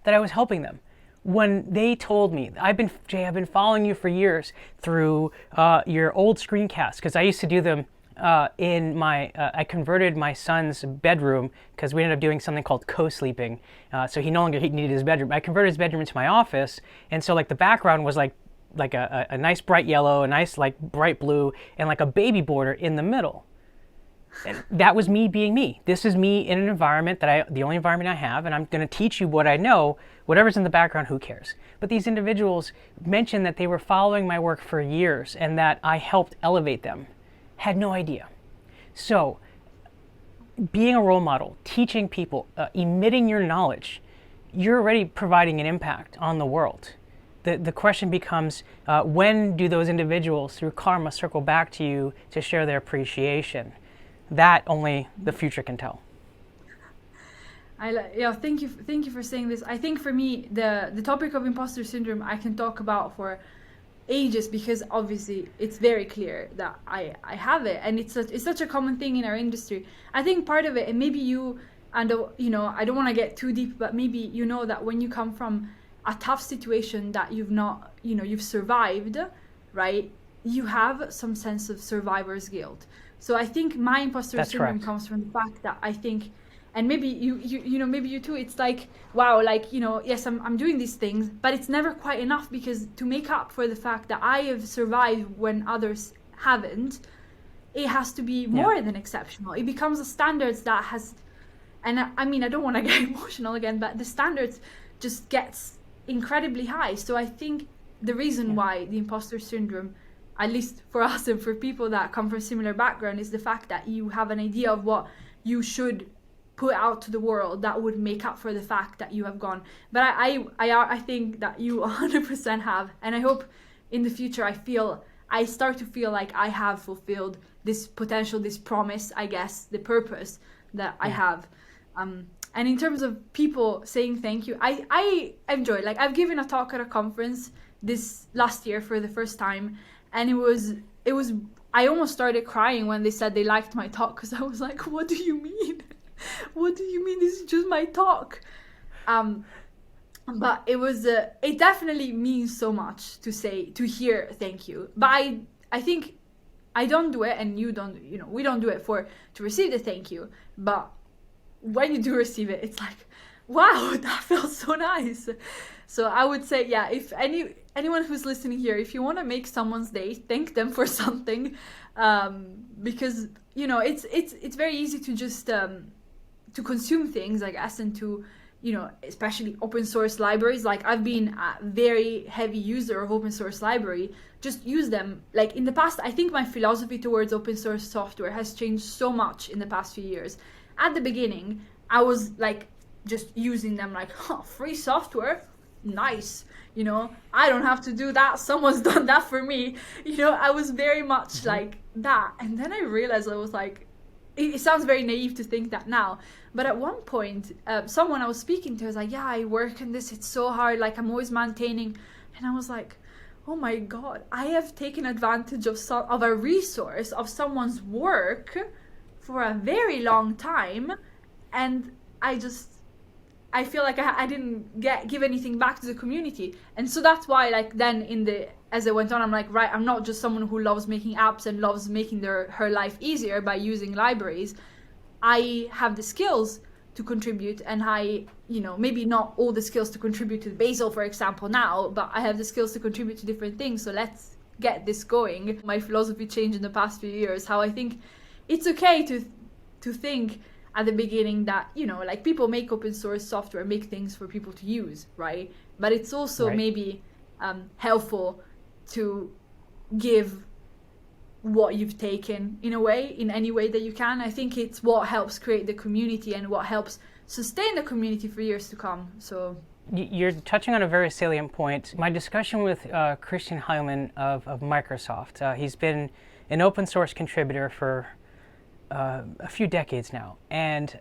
that I was helping them. When they told me, Jay, I've been following you for years through your old screencasts, because I used to do them in I converted my son's bedroom, because we ended up doing something called co-sleeping, so he no longer needed his bedroom. I converted his bedroom into my office, and so the background was like a nice bright yellow, a nice bright blue, and a baby border in the middle. And that was me being me. This is me in an environment the only environment I have, and I'm going to teach you what I know. Whatever's in the background, who cares? But these individuals mentioned that they were following my work for years and that I helped elevate them. Had no idea. So, being a role model, teaching people, emitting your knowledge, you're already providing an impact on the world. The question becomes, when do those individuals, through karma, circle back to you to share their appreciation? That only the future can tell. Thank you for saying this. I think for me, the topic of imposter syndrome I can talk about for ages, because obviously it's very clear that I have it, and it's such a common thing in our industry. I think part of it, and maybe I don't want to get too deep, but maybe that when you come from a tough situation that you've survived, right? You have some sense of survivor's guilt. So I think my imposter syndrome comes from the fact that I think, and maybe maybe you too, it's wow, yes, I'm doing these things, but it's never quite enough, because to make up for the fact that I have survived when others haven't, it has to be more than exceptional. It becomes a standards that has, and I don't want to get emotional again, but the standards just gets incredibly high. So I think the reason why the imposter syndrome, at least for us and for people that come from similar background, is the fact that you have an idea of what you should put out to the world that would make up for the fact that you have gone. But I think that you 100% have, and I hope in the future I start to feel like I have fulfilled this potential, this promise, I guess, the purpose that I have. And in terms of people saying thank you, I enjoy, I've given a talk at a conference this last year for the first time, and it was I almost started crying when they said they liked my talk, because I was like, what do you mean? What do you mean? This is just my talk. But it definitely means so much to hear thank you. But I think I don't do it, and you don't, we don't do it to receive the thank you. But when you do receive it, it's like, wow, that felt so nice. So I would say, if anyone who's listening here, if you want to make someone's day, thank them for something, because it's very easy to just to consume things, I guess, and to especially open source libraries. I've been a very heavy user of open source library. Just use them. In the past, I think my philosophy towards open source software has changed so much in the past few years. At the beginning, I was just using them free software, nice, I don't have to do that, someone's done that for me. I was very much like that. And then I realized, I was like, it sounds very naive to think that now, but at one point someone I was speaking to was like, yeah, I work in this, it's so hard, like I'm always maintaining. And I was like, oh my god, I have taken advantage of a resource, of someone's work for a very long time, and I feel like I didn't give anything back to the community. And so that's why, like, then as I went on, I'm like, right, I'm not just someone who loves making apps and loves making her life easier by using libraries. I have the skills to contribute, and maybe not all the skills to contribute to Bazel, for example, now, but I have the skills to contribute to different things. So let's get this going. My philosophy changed in the past few years, how I think it's okay to think at the beginning that, like, people make open source software, make things for people to use, right? But it's also maybe helpful to give what you've taken in any way that you can. I think it's what helps create the community and what helps sustain the community for years to come. So you're touching on a very salient point. My discussion with Christian Heilmann of Microsoft, he's been an open source contributor for a few decades now, and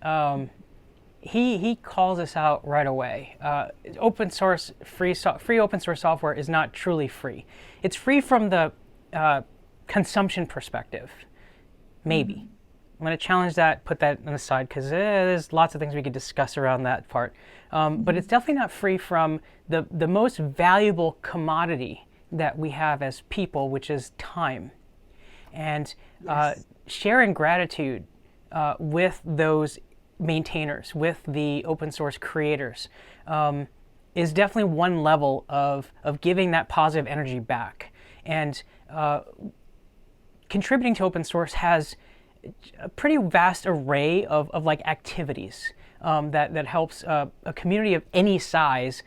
he calls us out right away. Open source free open source software is not truly free. It's free from the consumption perspective, maybe. I'm going to challenge that, put that on the side, because there's lots of things we could discuss around that part. But it's definitely not free from the most valuable commodity that we have as people, which is time. And sharing gratitude with those maintainers, with the open source creators, is definitely one level of giving that positive energy back. And contributing to open source has a pretty vast array of like activities that helps a community of any size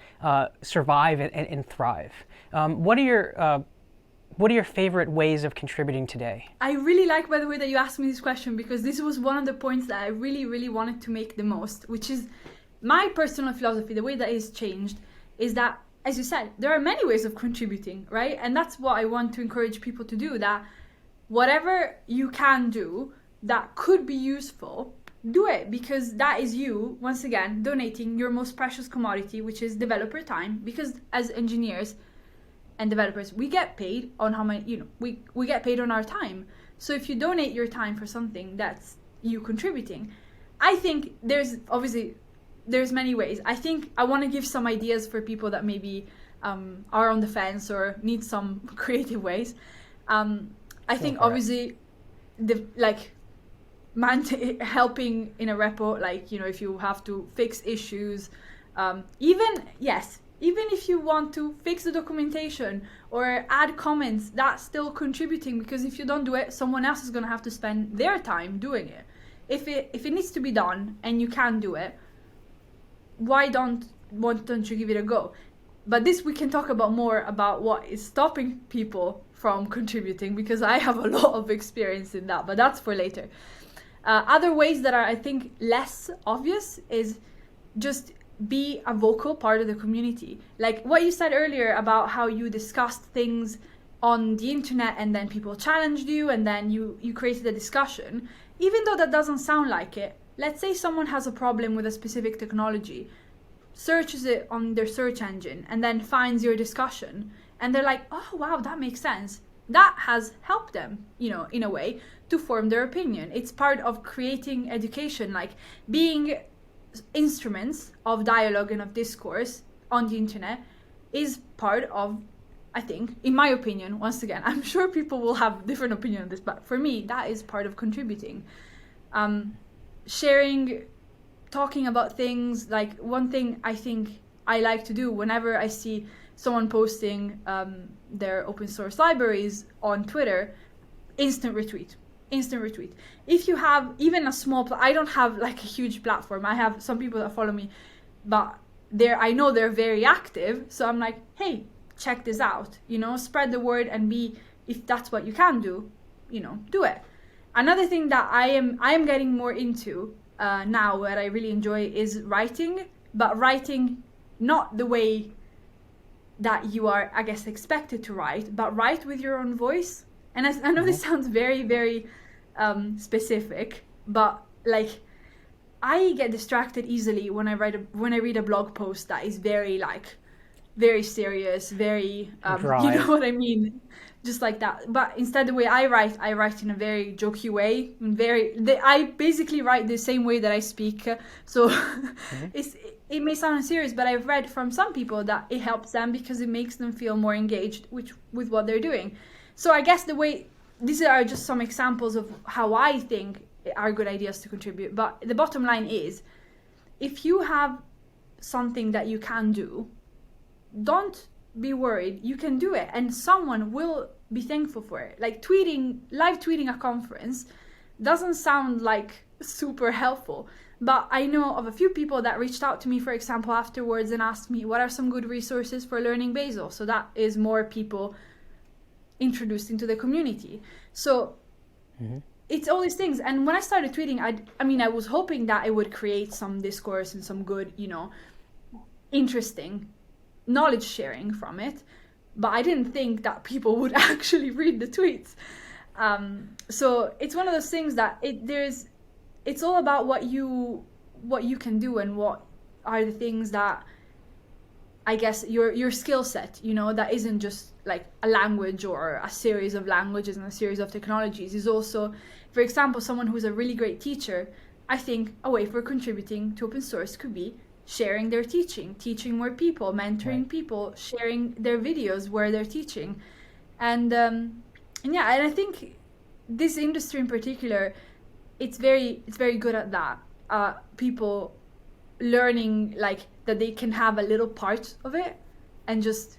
survive and thrive. What are your favorite ways of contributing today? I really like, by the way, that you asked me this question, because this was one of the points that I really, really wanted to make the most, which is my personal philosophy. The way that is changed is that, as you said, there are many ways of contributing, right? And that's what I want to encourage people to do, that whatever you can do that could be useful, do it, because that is you, once again, donating your most precious commodity, which is developer time. Because as engineers and developers, we get paid on how many, we get paid on our time. So if you donate your time for something, that's you contributing. I think there's many ways. I think I want to give some ideas for people that maybe are on the fence or need some creative ways. I think obviously helping in a repo, like, if you have to fix issues, even if you want to fix the documentation or add comments, that's still contributing, because if you don't do it, someone else is going to have to spend their time doing it. If it needs to be done and you can do it, why don't you give it a go? But this we can talk about more about what is stopping people from contributing, because I have a lot of experience in that, but that's for later. Other ways that are, I think, less obvious is just be a vocal part of the community. Like what you said earlier about how you discussed things on the internet and then people challenged you and then you created a discussion. Even though that doesn't sound like it, let's say someone has a problem with a specific technology, searches it on their search engine and then finds your discussion, and they're like, oh wow, that makes sense. That has helped them, in a way, to form their opinion. It's part of creating education, like being instruments of dialogue and of discourse on the internet is part of, I think, in my opinion, once again, I'm sure people will have different opinion on this, but for me, that is part of contributing. Sharing, talking about things, like one thing I think I like to do whenever I see someone posting their open source libraries on Twitter, instant retweet. If you have even a small, I don't have like a huge platform. I have some people that follow me, but I know they're very active. So I'm like, hey, check this out, spread the word, and if that's what you can do, do it. Another thing that I am getting more into now, what I really enjoy, is writing, but writing not the way that you are, I guess, expected to write, but write with your own voice. And I know this sounds very, very specific, but like I get distracted easily when I read a blog post that is very serious, very you know what I mean, just like that. But instead, the way I write in a very jokey way, I basically write the same way that I speak. So it may sound serious, but I've read from some people that it helps them because it makes them feel more engaged with what they're doing. So I guess these are just some examples of how I think are good ideas to contribute. But the bottom line is, if you have something that you can do, don't be worried. You can do it, and someone will be thankful for it. Like live tweeting a conference doesn't sound like super helpful, but I know of a few people that reached out to me, for example, afterwards and asked me, what are some good resources for learning Bazel? So that is more people introduced into the community. So it's all these things. And when I started tweeting, I was hoping that it would create some discourse and some good, interesting knowledge sharing from it. But I didn't think that people would actually read the tweets. So it's one of those things that it's all about what you can do and what are the things that, I guess, your skill set, that isn't just like a language or a series of languages and a series of technologies. Is also, for example, someone who's a really great teacher. I think a way for contributing to open source could be sharing their teaching more people, mentoring people, sharing their videos where they're teaching. And and I think this industry in particular, it's very good at that. People learning like that they can have a little part of it and just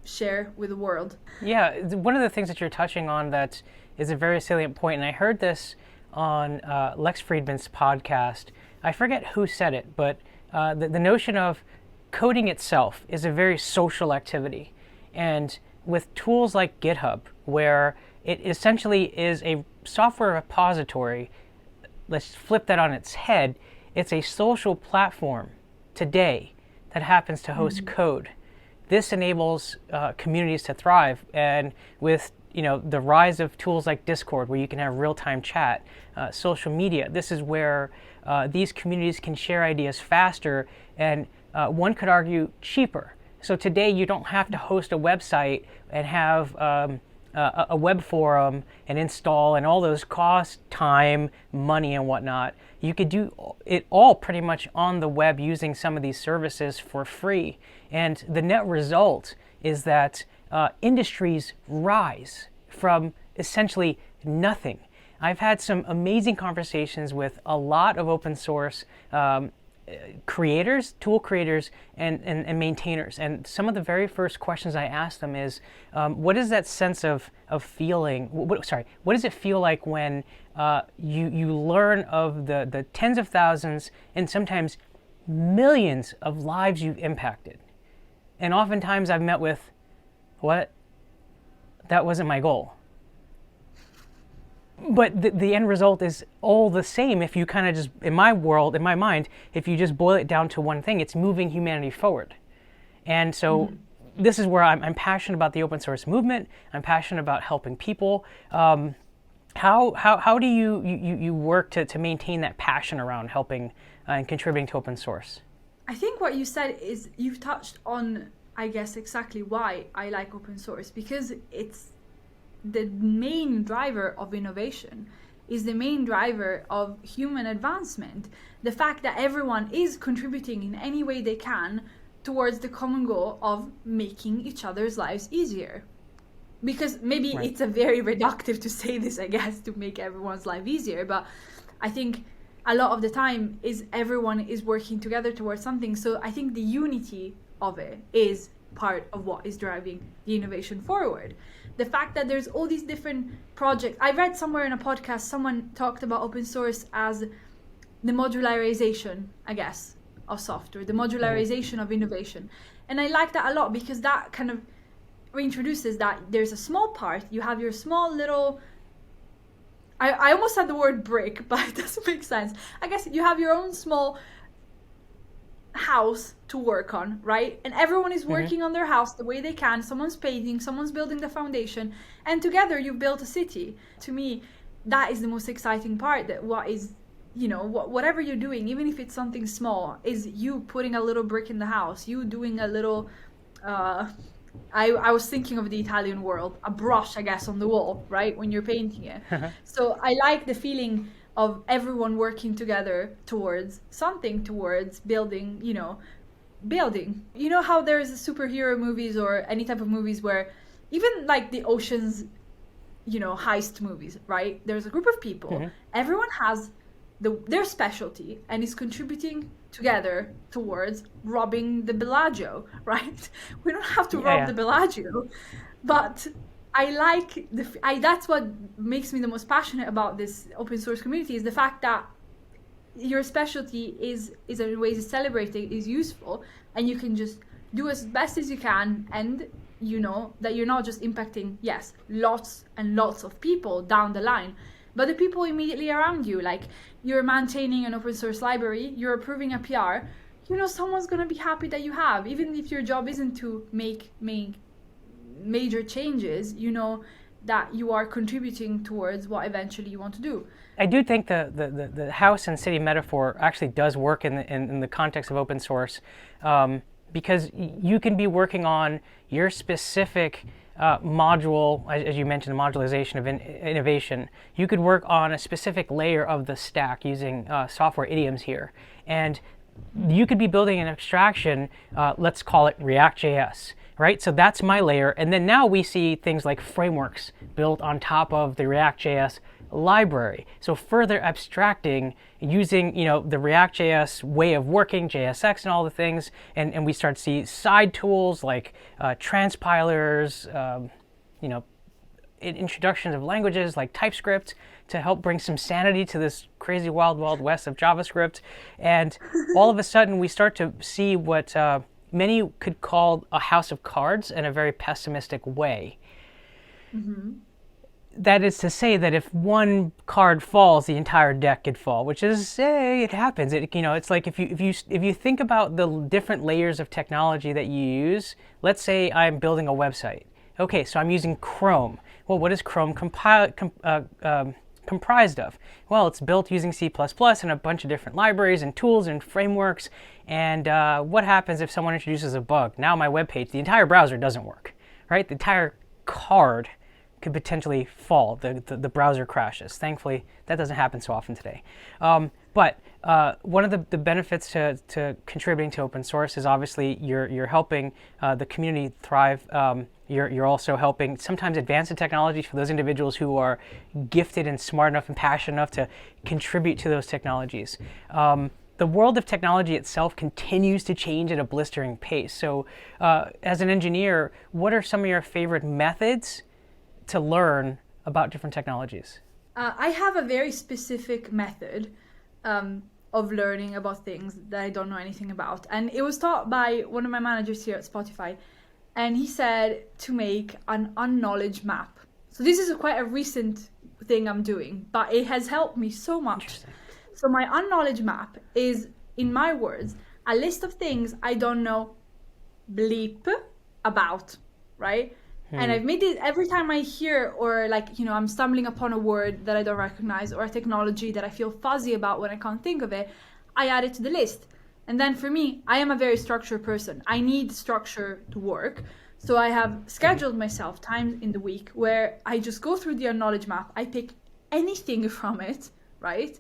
share with the world. Yeah, one of the things that you're touching on that is a very salient point, and I heard this on Lex Friedman's podcast. I forget who said it, but the notion of coding itself is a very social activity. And with tools like GitHub, where it essentially is a software repository, let's flip that on its head, it's a social platform today that happens to host code. This enables communities to thrive, and with the rise of tools like Discord, where you can have real-time chat, social media, this is where these communities can share ideas faster and one could argue cheaper. So today you don't have to host a website and have a web forum and install and all those costs, time, money, and whatnot. You could do it all pretty much on the web using some of these services for free. And the net result is that industries rise from essentially nothing. I've had some amazing conversations with a lot of open source creators, tool creators, and maintainers. And some of the very first questions I ask them is, what is that sense of feeling? What does it feel like when you learn of the tens of thousands and sometimes millions of lives you've impacted? And oftentimes I've met with, what? That wasn't my goal. But the end result is all the same if you kind of just, in my world, in my mind, if you just boil it down to one thing, it's moving humanity forward. And so this is where I'm passionate about the open source movement. I'm passionate about helping people. How do you work to maintain that passion around helping and contributing to open source? I think what you said is you've touched on, I guess, exactly why I like open source, because it's the main driver of innovation, is the main driver of human advancement. The fact that everyone is contributing in any way they can towards the common goal of making each other's lives easier. Because maybe it's a very reductive to say this, I guess, to make everyone's life easier, but I think a lot of the time is everyone is working together towards something. So I think the unity of it is part of what is driving the innovation forward. The fact that there's all these different projects. I read somewhere in a podcast, someone talked about open source as the modularization, I guess, of software, the modularization of innovation. And I like that a lot, because that kind of reintroduces that there's a small part, you have your small little, I almost said the word brick, but it doesn't make sense. I guess you have your own small house to work on, right? And everyone is working on their house the way they can. Someone's painting, someone's building the foundation, and together you've built a city. To me, that is the most exciting part, that what is, whatever you're doing, even if it's something small, is you putting a little brick in the house, you doing a little, I was thinking of the Italian world, a brush, I guess, on the wall, right? When you're painting it. So I like the feeling of everyone working together towards something, towards building, building. You know how there's superhero movies or any type of movies where even like the oceans, heist movies, right? There's a group of people, everyone has their specialty and is contributing together towards robbing the Bellagio, right? We don't have to rob the Bellagio, but I like that's what makes me the most passionate about this open source community, is the fact that your specialty is in ways celebrated, is useful, and you can just do as best as you can, and you know that you're not just impacting, yes, lots and lots of people down the line, but the people immediately around you. Like, you're maintaining an open source library, you're approving a PR, someone's going to be happy that you have, even if your job isn't to make major changes, that you are contributing towards what eventually you want to do. I do think the house and city metaphor actually does work in the context of open source, because you can be working on your specific module, as you mentioned, the modularization of innovation. You could work on a specific layer of the stack using software idioms here, and you could be building an abstraction, let's call it React.js, right? So that's my layer, and then now we see things like frameworks built on top of the React.js library. So further abstracting using the React.js way of working, JSX and all the things, and we start to see side tools like transpilers, introductions of languages like TypeScript to help bring some sanity to this crazy wild west of JavaScript. And all of a sudden we start to see what many could call a house of cards in a very pessimistic way. That is to say that if one card falls, the entire deck could fall, which is, it happens. It's like if you think about the different layers of technology that you use. Let's say I'm building a website. Okay, so I'm using Chrome. Well, what is Chrome comprised of? Well, it's built using C++ and a bunch of different libraries and tools and frameworks. And what happens if someone introduces a bug? Now my web page, the entire browser doesn't work, right? The entire card could potentially fall. The browser crashes. Thankfully, that doesn't happen so often today. But one of the benefits to contributing to open source is obviously you're helping the community thrive. You're also helping sometimes advance the technologies for those individuals who are gifted and smart enough and passionate enough to contribute to those technologies. The world of technology itself continues to change at a blistering pace. So as an engineer, what are some of your favorite methods to learn about different technologies? I have a very specific method of learning about things that I don't know anything about. And it was taught by one of my managers here at Spotify. And he said to make an unknowledge map. So this is quite a recent thing I'm doing, but it has helped me so much. So my unknowledge map is, in my words, a list of things I don't know bleep about, right? And I've made it every time I hear, or I'm stumbling upon a word that I don't recognize or a technology that I feel fuzzy about when I can't think of it, I add it to the list. And then for me, I am a very structured person. I need structure to work. So I have scheduled myself times in the week where I just go through the knowledge map. I pick anything from it, right?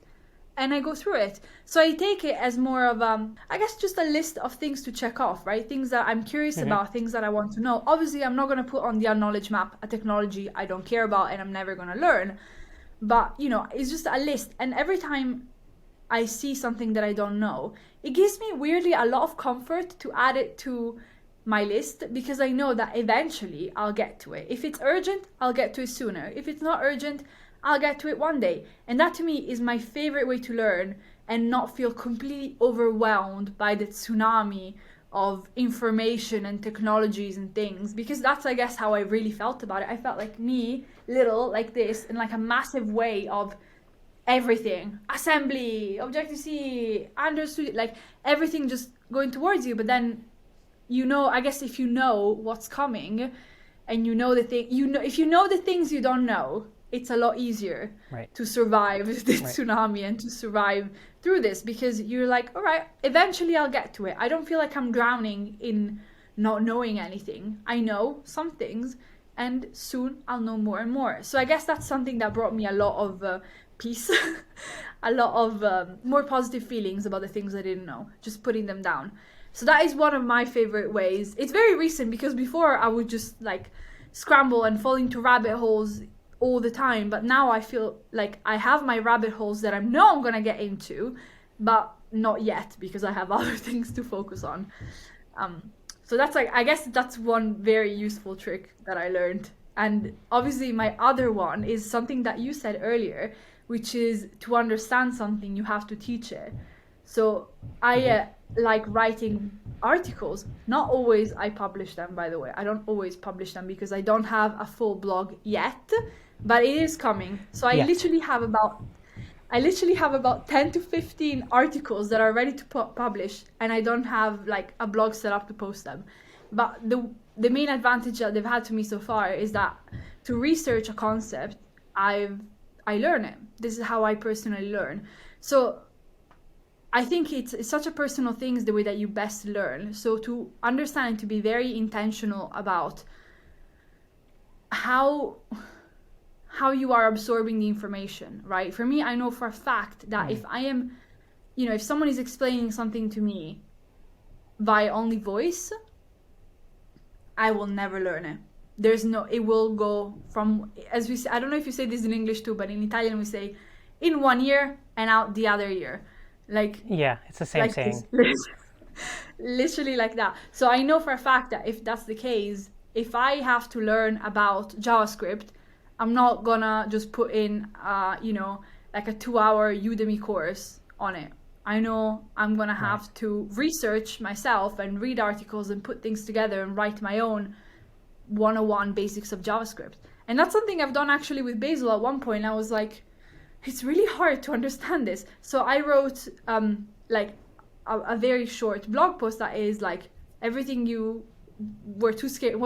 And I go through it. So I take it as more of, I guess, just a list of things to check off, right? Things that I'm curious about, things that I want to know. Obviously, I'm not going to put on the knowledge map a technology I don't care about and I'm never going to learn. But, it's just a list. And every time I see something that I don't know, it gives me weirdly a lot of comfort to add it to my list, because I know that eventually I'll get to it. If it's urgent, I'll get to it sooner. If it's not urgent, I'll get to it one day. And that to me is my favorite way to learn and not feel completely overwhelmed by the tsunami of information and technologies and things, because that's, I guess, how I really felt about it. I felt like me, little, like this, in like a massive way of everything. Assembly, Objective-C, understood, like everything just going towards you, but then I guess if you know what's coming and you know the thing, if you know the things you don't know, it's a lot easier to survive the tsunami and to survive through this, because you're like, all right, eventually I'll get to it. I don't feel like I'm drowning in not knowing anything. I know some things, and soon I'll know more and more. So I guess that's something that brought me a lot of peace, a lot of more positive feelings about the things I didn't know, just putting them down. So that is one of my favorite ways. It's very recent, because before I would just like scramble and fall into rabbit holes all the time, but now I feel like I have my rabbit holes that I know I'm gonna get into, but not yet, because I have other things to focus on. So that's like, I guess that's one very useful trick that I learned. And obviously my other one is something that you said earlier, which is to understand something, you have to teach it. So I like writing articles. Not always I publish them, by the way. I don't always publish them because I don't have a full blog yet, but it is coming. So I literally have about 10 to 15 articles that are ready to publish, and I don't have like a blog set up to post them. But the main advantage that they've had to me so far is that to research a concept, I learn it. This is how I personally learn. So I think it's such a personal thing, is the way that you best learn. So to understand and to be very intentional about how you are absorbing the information, right? For me, I know for a fact that if I am, if someone is explaining something to me by only voice, I will never learn it. It will go from, as we say, I don't know if you say this in English too, but in Italian we say, in one ear and out the other ear. Like, yeah, it's the same like saying. Literally like that. So I know for a fact that if that's the case, if I have to learn about JavaScript, I'm not gonna just put in, like a 2-hour Udemy course on it. I know I'm gonna have to research myself and read articles and put things together and write my own 101 basics of JavaScript. And that's something I've done actually with Bazel at one point. I was like, it's really hard to understand this. So I wrote like a very short blog post that is like, everything you were too scared,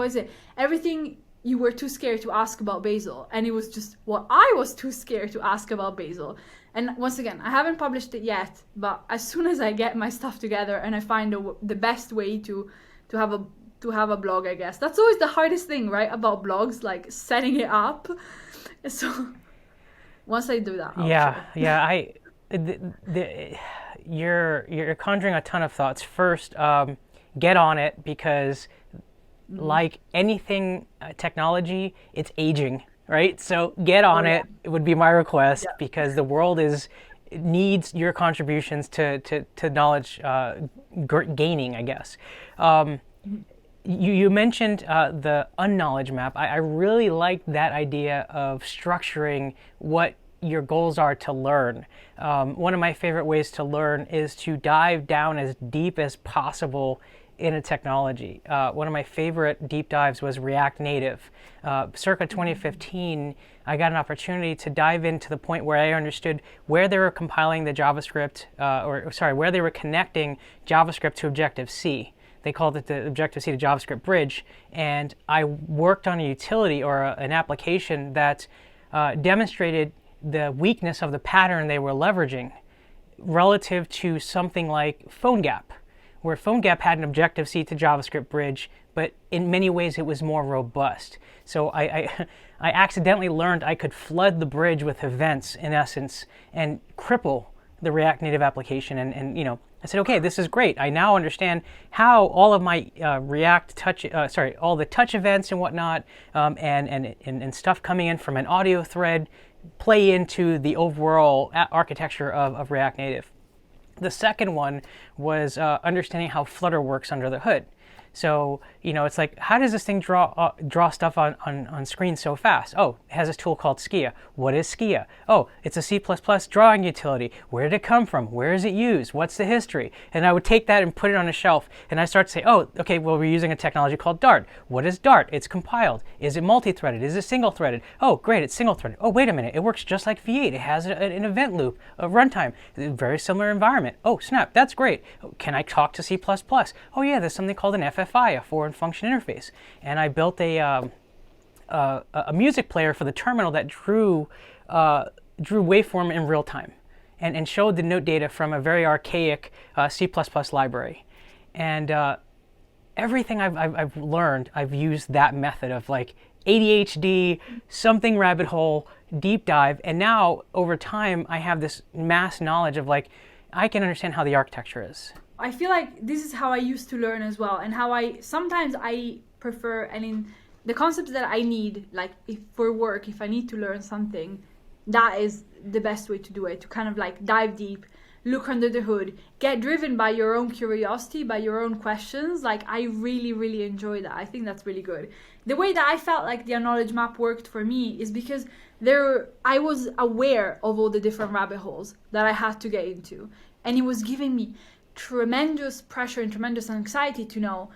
everything you were too scared to ask about Bazel. And it was just what I was too scared to ask about Bazel. And once again, I haven't published it yet, but as soon as I get my stuff together and I find the best way to have a blog, I guess. That's always the hardest thing, right, about blogs, like setting it up. So once I do that, you're conjuring a ton of thoughts. First, get on it, because like anything technology, it's aging, right? So get on it. It would be my request, because the world needs your contributions to knowledge gaining, I guess. You mentioned the unknowledge map. I really like that idea of structuring what your goals are to learn. One of my favorite ways to learn is to dive down as deep as possible in a technology. One of my favorite deep dives was React Native. Circa 2015, I got an opportunity to dive into the point where I understood where they were compiling the JavaScript, where they were connecting JavaScript to Objective-C. They called it the Objective-C to JavaScript bridge, and I worked on a utility or an application that demonstrated the weakness of the pattern they were leveraging relative to something like PhoneGap, where PhoneGap had an Objective-C to JavaScript bridge, but in many ways it was more robust. So I accidentally learned I could flood the bridge with events, in essence, and cripple the React Native application. And I said, okay, this is great. I now understand how all of my all the touch events and whatnot, and stuff coming in from an audio thread play into the overall architecture of React Native. The second one was understanding how Flutter works under the hood. So, it's like, how does this thing draw stuff on screen so fast? Oh, it has this tool called Skia. What is Skia? Oh, it's a C++ drawing utility. Where did it come from? Where is it used? What's the history? And I would take that and put it on a shelf, and I start to say, oh, okay, well, we're using a technology called Dart. What is Dart? It's compiled. Is it multi-threaded? Is it single-threaded? Oh, great, it's single-threaded. Oh, wait a minute, it works just like V8. It has an event loop, a runtime, very similar environment. Oh, snap, that's great. Can I talk to C++? Oh, yeah, there's something called an FFI, a foreign function interface. And I built a music player for the terminal that drew waveform in real time and showed the note data from a very archaic C++ library. And everything I've learned, I've used that method of like ADHD, something rabbit hole, deep dive. And now over time, I have this mass knowledge of like, I can understand how the architecture is. I feel like this is how I used to learn as well, and how sometimes I prefer, and in the concepts that I need, like if for work, if I need to learn something, that is the best way to do it, to kind of like dive deep, look under the hood, get driven by your own curiosity, by your own questions. Like I really, really enjoy that. I think that's really good. The way that I felt like the knowledge map worked for me is because I was aware of all the different rabbit holes that I had to get into, and it was giving me tremendous pressure and tremendous anxiety to know,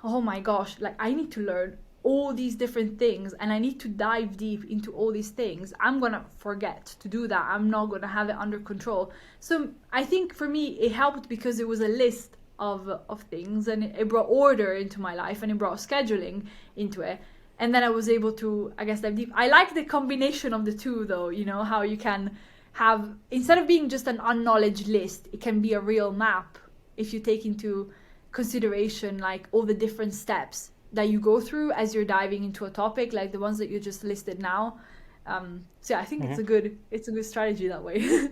oh my gosh, like I need to learn all these different things and I need to dive deep into all these things. I'm gonna forget to do that. I'm not gonna have it under control. So I think for me it helped because it was a list of things, and it brought order into my life, and it brought scheduling into it. And then I was able to, I guess, dive deep. I like the combination of the two though, how you can have, instead of being just an unknowledge list, it can be a real map if you take into consideration like all the different steps that you go through as you're diving into a topic, like the ones that you just listed now. So yeah, I think it's a good strategy that way.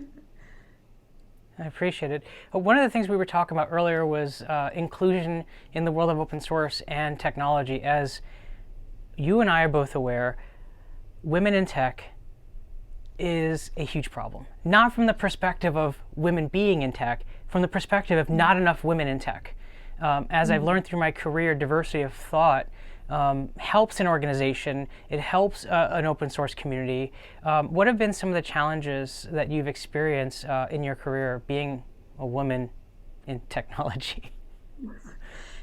I appreciate it. One of the things we were talking about earlier was inclusion in the world of open source and technology. As you and I are both aware, women in tech is a huge problem. Not from the perspective of women being in tech, from the perspective of not enough women in tech. As I've learned through my career, diversity of thought helps an organization. It helps an open source community. What have been some of the challenges that you've experienced in your career being a woman in technology?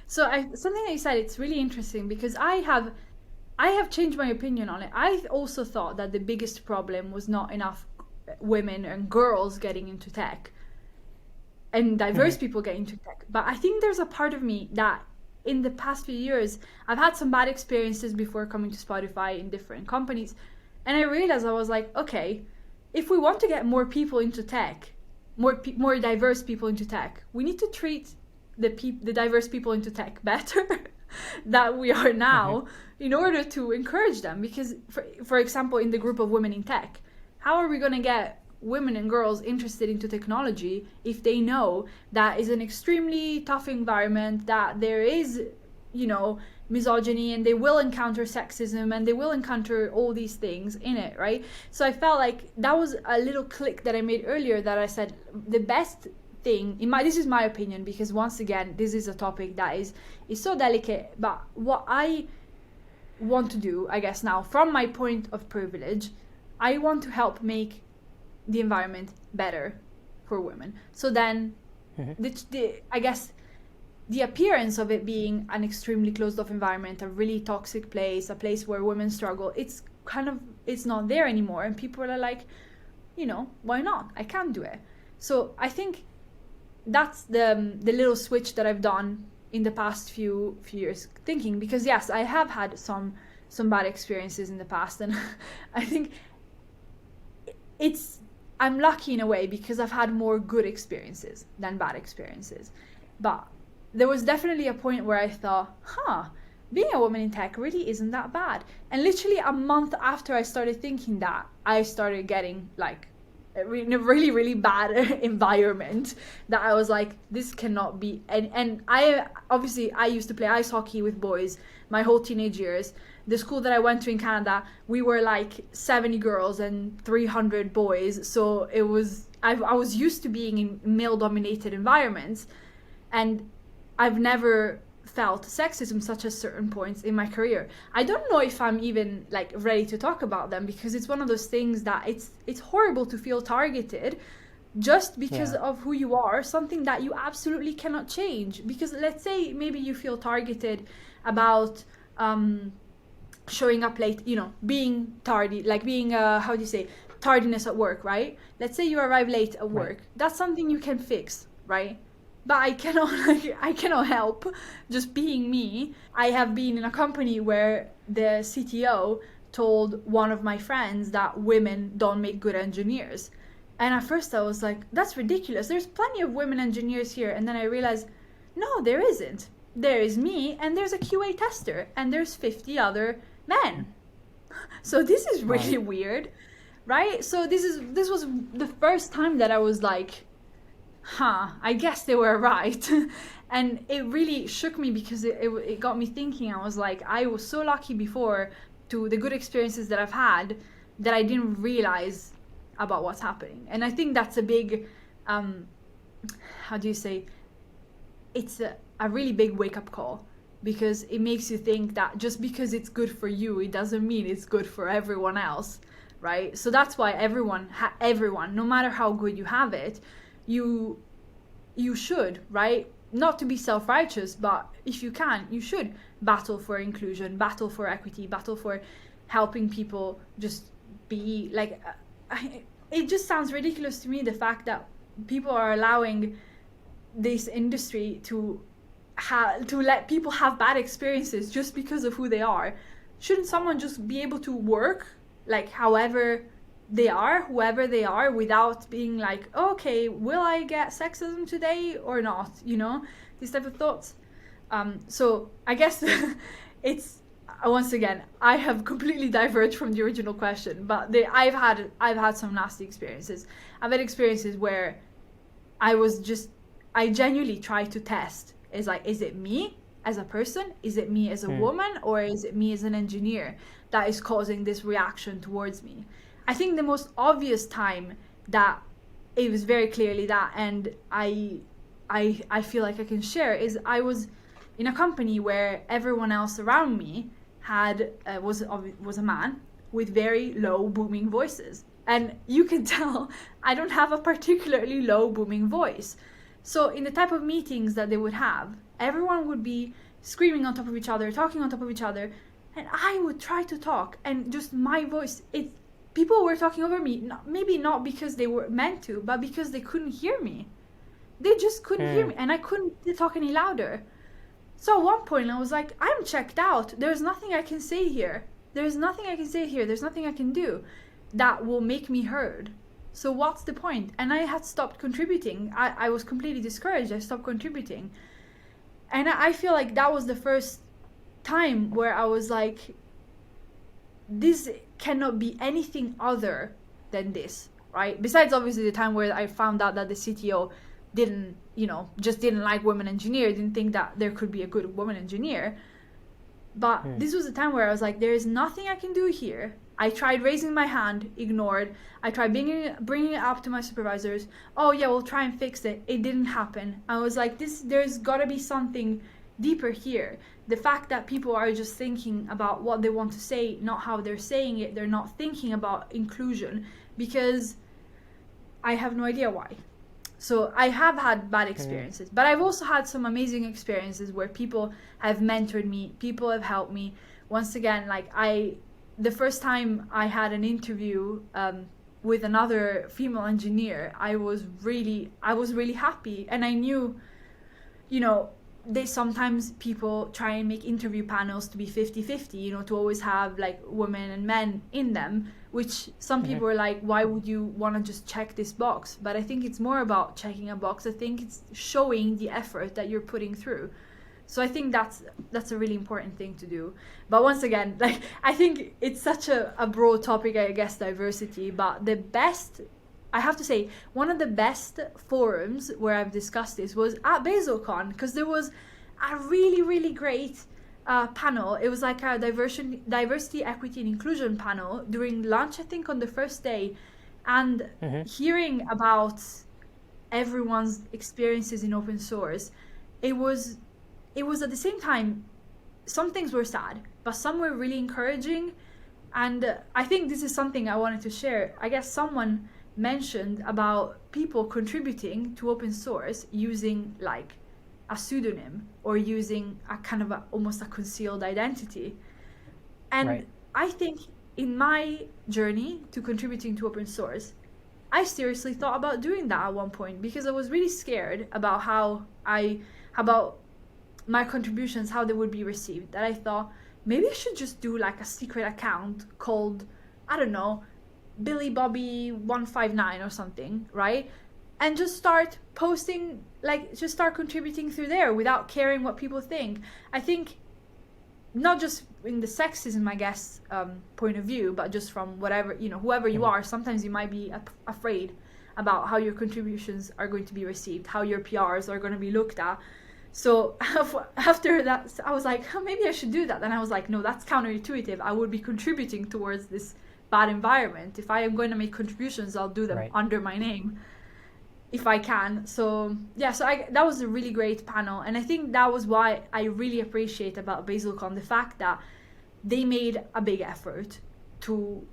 So something that you said, it's really interesting because I have changed my opinion on it. I also thought that the biggest problem was not enough women and girls getting into tech and diverse people getting into tech. But I think there's a part of me that in the past few years, I've had some bad experiences before coming to Spotify in different companies. And I realized, I was like, okay, if we want to get more people into tech, more diverse people into tech, we need to treat the diverse people into tech better than we are now in order to encourage them. Because, for example, in the group of women in tech, how are we going to get women and girls interested into technology if they know that is an extremely tough environment, that there is, misogyny, and they will encounter sexism, and they will encounter all these things in it, right? So I felt like that was a little click that I made earlier, that I said the best thing, this is my opinion, because once again, this is a topic that is so delicate, but what I want to do, I guess now, from my point of privilege, I want to help make the environment better for women. So then, I guess, the appearance of it being an extremely closed-off environment, a really toxic place, a place where women struggle, it's not there anymore. And people are like, why not? I can do it. So I think that's the little switch that I've done in the past few years thinking, because yes, I have had some bad experiences in the past, and I think I'm lucky in a way because I've had more good experiences than bad experiences. But there was definitely a point where I thought, being a woman in tech really isn't that bad. And literally a month after I started thinking that, I started getting like in a really, really bad environment that I was like, this cannot be. And I used to play ice hockey with boys my whole teenage years. The school that I went to in Canada, we were like 70 girls and 300 boys. So I was used to being in male-dominated environments, and I've never felt sexism such at certain points in my career. I don't know if I'm even like ready to talk about them, because it's one of those things that it's horrible to feel targeted just because of who you are, something that you absolutely cannot change. Because let's say maybe you feel targeted about showing up late, being tardy, like being how do you say, tardiness at work, right? Let's say you arrive late at work. That's something you can fix, right? But I cannot I cannot help just being me. I have been in a company where the CTO told one of my friends that women don't make good engineers. And at first I was like, that's ridiculous. There's plenty of women engineers here. And then I realized, no, there isn't. There is me, and there's a QA tester, and there's 50 other men. So this is really weird, right? So this was the first time that I was like, I guess they were right. And it really shook me, because it got me thinking. I was like, I was so lucky before to the good experiences that I've had that I didn't realize about what's happening. And I think that's a big, how do you say, it's a really big wake-up call, because it makes you think that just because it's good for you, it doesn't mean it's good for everyone else, right? So that's why everyone, no matter how good you have it, you should, right? Not to be self-righteous, but if you can, you should battle for inclusion, battle for equity, battle for helping people just be like, it just sounds ridiculous to me, the fact that people are allowing this industry to let people have bad experiences just because of who they are. Shouldn't someone just be able to work like however they are, whoever they are, without being like, okay, will I get sexism today or not? These type of thoughts. So I guess it's, once again, I have completely diverged from the original question, but I've had some nasty experiences. I've had experiences where I genuinely try to test, is it me as a person? Is it me as a woman? Or is it me as an engineer that is causing this reaction towards me? I think the most obvious time that it was very clearly that, and I feel like I can share, is I was in a company where everyone else around me was a man with very low booming voices, and you can tell I don't have a particularly low booming voice. So in the type of meetings that they would have, everyone would be screaming on top of each other, talking on top of each other, and I would try to talk, and just my voice, people were talking over me, maybe not because they were meant to, but because they couldn't hear me. They just couldn't hear me, and I couldn't talk any louder. So at one point I was like, I'm checked out. There's nothing I can say here. There's nothing I can do that will make me heard. So what's the point? And I had stopped contributing. I was completely discouraged. I stopped contributing. And I feel like that was the first time where I was like, this cannot be anything other than this, right? Besides obviously the time where I found out that the CTO just didn't like women engineers, didn't think that there could be a good woman engineer. But this was the time where I was like, there is nothing I can do here. I tried raising my hand, ignored. I tried bringing it up to my supervisors. Oh yeah, we'll try and fix it. It didn't happen. I was like, there's got to be something deeper here. The fact that people are just thinking about what they want to say, not how they're saying it. They're not thinking about inclusion, because I have no idea why. So I have had bad experiences, but I've also had some amazing experiences where people have mentored me, people have helped me. Once again, like the first time I had an interview with another female engineer, I was really happy, and I knew, sometimes people try and make interview panels to be 50-50, to always have like women and men in them, which some people are like, why would you want to just check this box? But I think it's more about checking a box. I think it's showing the effort that you're putting through. So I think that's a really important thing to do. But once again, like, I think it's such a broad topic, I guess, diversity, but the best, I have to say, one of the best forums where I've discussed this was at BasilCon, because there was a really, really great panel. It was like a diversity, equity, and inclusion panel during lunch, I think, on the first day. And hearing about everyone's experiences in open source, it was it was at the same time, some things were sad, but some were really encouraging. And I think this is something I wanted to share. I guess someone mentioned about people contributing to open source using like a pseudonym or using a kind of almost a concealed identity. And Right. I think in my journey to contributing to open source, I seriously thought about doing that at one point because I was really scared about about my contributions, how they would be received. That I thought maybe I should just do like a secret account called, I don't know, Billy Bobby 159 or something, right? And just start posting, like just start contributing through there without caring what people think. I think not just in the sexism, I guess, point of view, but just from whatever, whoever you are, sometimes you might be afraid about how your contributions are going to be received, how your PRs are going to be looked at. So after that, I was like, oh, maybe I should do that. Then I was like, no, that's counterintuitive. I would be contributing towards this bad environment. If I am going to make contributions, I'll do them under my name if I can. So yeah, that was a really great panel. And I think that was why I really appreciate about BasilCon the fact that they made a big effort to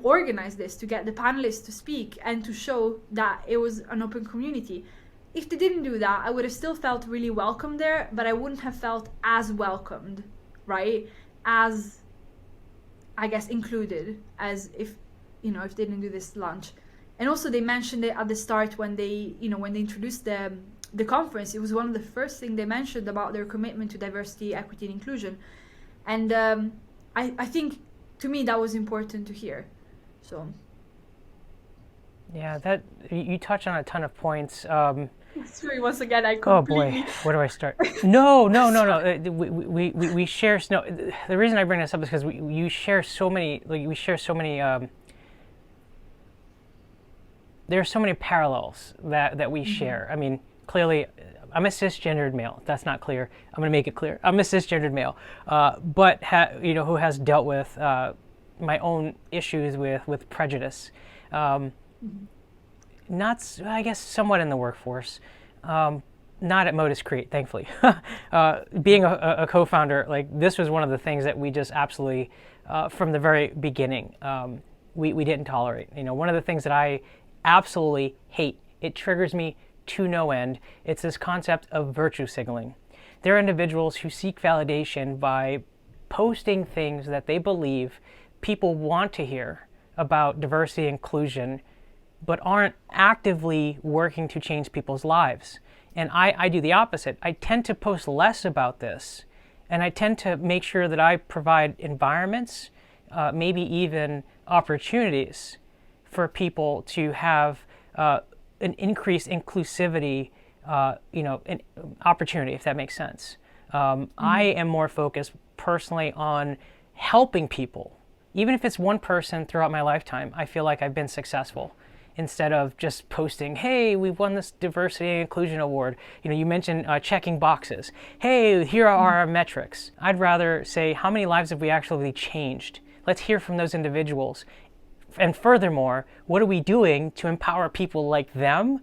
organize this, to get the panelists to speak and to show that it was an open community. If they didn't do that, I would have still felt really welcome there, but I wouldn't have felt as welcomed, right? As, I guess, included as if they didn't do this lunch. And also they mentioned it at the start when they introduced the conference. It was one of the first things they mentioned about their commitment to diversity, equity, and inclusion. And I think, to me, that was important to hear. So. Yeah, that you touch on a ton of points. Sorry, once again, I completely... Oh boy, where do I start? No. We share. No, the reason I bring this up is because you share so many. Like we share so many. There are so many parallels that we share. I mean, clearly, I'm a cisgendered male. That's not clear. I'm going to make it clear. I'm a cisgendered male, but who has dealt with my own issues with prejudice. Not, I guess, somewhat in the workforce, not at Modus Create, thankfully. Being a co-founder, like this was one of the things that we just absolutely, from the very beginning, we didn't tolerate. One of the things that I absolutely hate, it triggers me to no end, it's this concept of virtue signaling. There are individuals who seek validation by posting things that they believe people want to hear about diversity and inclusion, but aren't actively working to change people's lives. And I do the opposite. I tend to post less about this, and I tend to make sure that I provide environments, maybe even opportunities for people to have an increased inclusivity, an opportunity, if that makes sense. I am more focused personally on helping people. Even if it's one person throughout my lifetime, I feel like I've been successful. Instead of just posting, hey, we've won this diversity and inclusion award. You mentioned checking boxes. Hey, here are our metrics. I'd rather say, how many lives have we actually changed? Let's hear from those individuals. And furthermore, what are we doing to empower people like them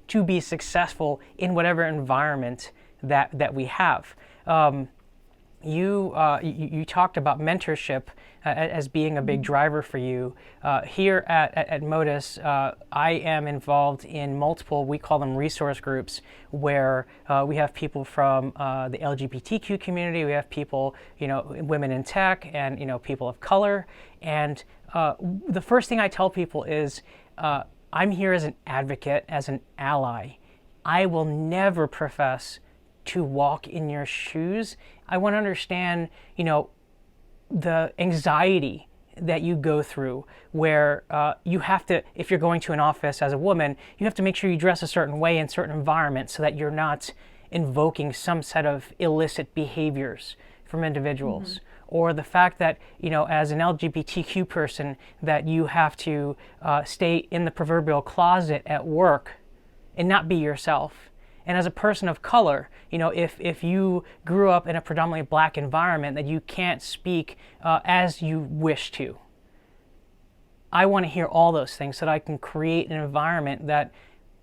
to be successful in whatever environment that we have? You talked about mentorship as being a big driver for you. Here at Modus, I am involved in multiple, we call them resource groups, where we have people from the LGBTQ community, we have people, women in tech, and people of color. And the first thing I tell people is, I'm here as an advocate, as an ally. I will never profess to walk in your shoes. I want to understand, the anxiety that you go through, where you have to, if you're going to an office as a woman, you have to make sure you dress a certain way in certain environments so that you're not invoking some set of illicit behaviors from individuals. Or the fact that, as an LGBTQ person, that you have to stay in the proverbial closet at work and not be yourself. And as a person of color, if you grew up in a predominantly black environment, that you can't speak as you wish to. I want to hear all those things so that I can create an environment that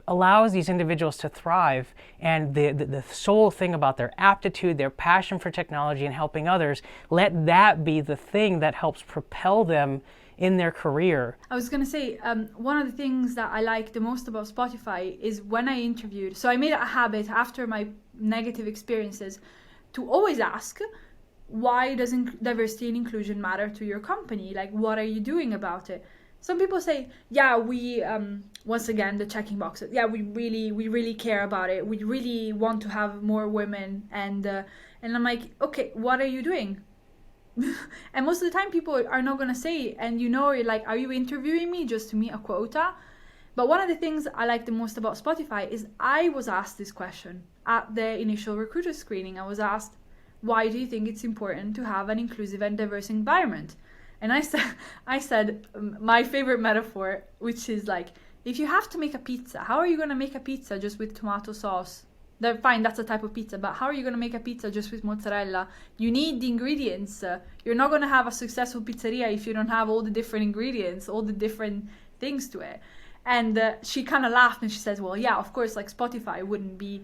allows these individuals to thrive, and the sole thing about their aptitude, their passion for technology and helping others, let that be the thing that helps propel them in their career. I was going to say, one of the things that I like the most about Spotify is when I interviewed, so I made it a habit after my negative experiences to always ask, why doesn't diversity and inclusion matter to your company? Like, what are you doing about it? Some people say, yeah, we, once again, the checking boxes. Yeah, we really care about it. We really want to have more women. And I'm like, okay, what are you doing? And most of the time people are not going to say, and you're like, are you interviewing me just to meet a quota? But one of the things I like the most about Spotify is I was asked this question at the initial recruiter screening. I was asked, why do you think it's important to have an inclusive and diverse environment? And I said my favorite metaphor, which is like, if you have to make a pizza, how are you going to make a pizza just with tomato sauce? Fine, that's a type of pizza, but how are you going to make a pizza just with mozzarella? You need the ingredients. You're not going to have a successful pizzeria if you don't have all the different ingredients, all the different things to it. And she kind of laughed and she says, well, yeah, of course, like Spotify wouldn't be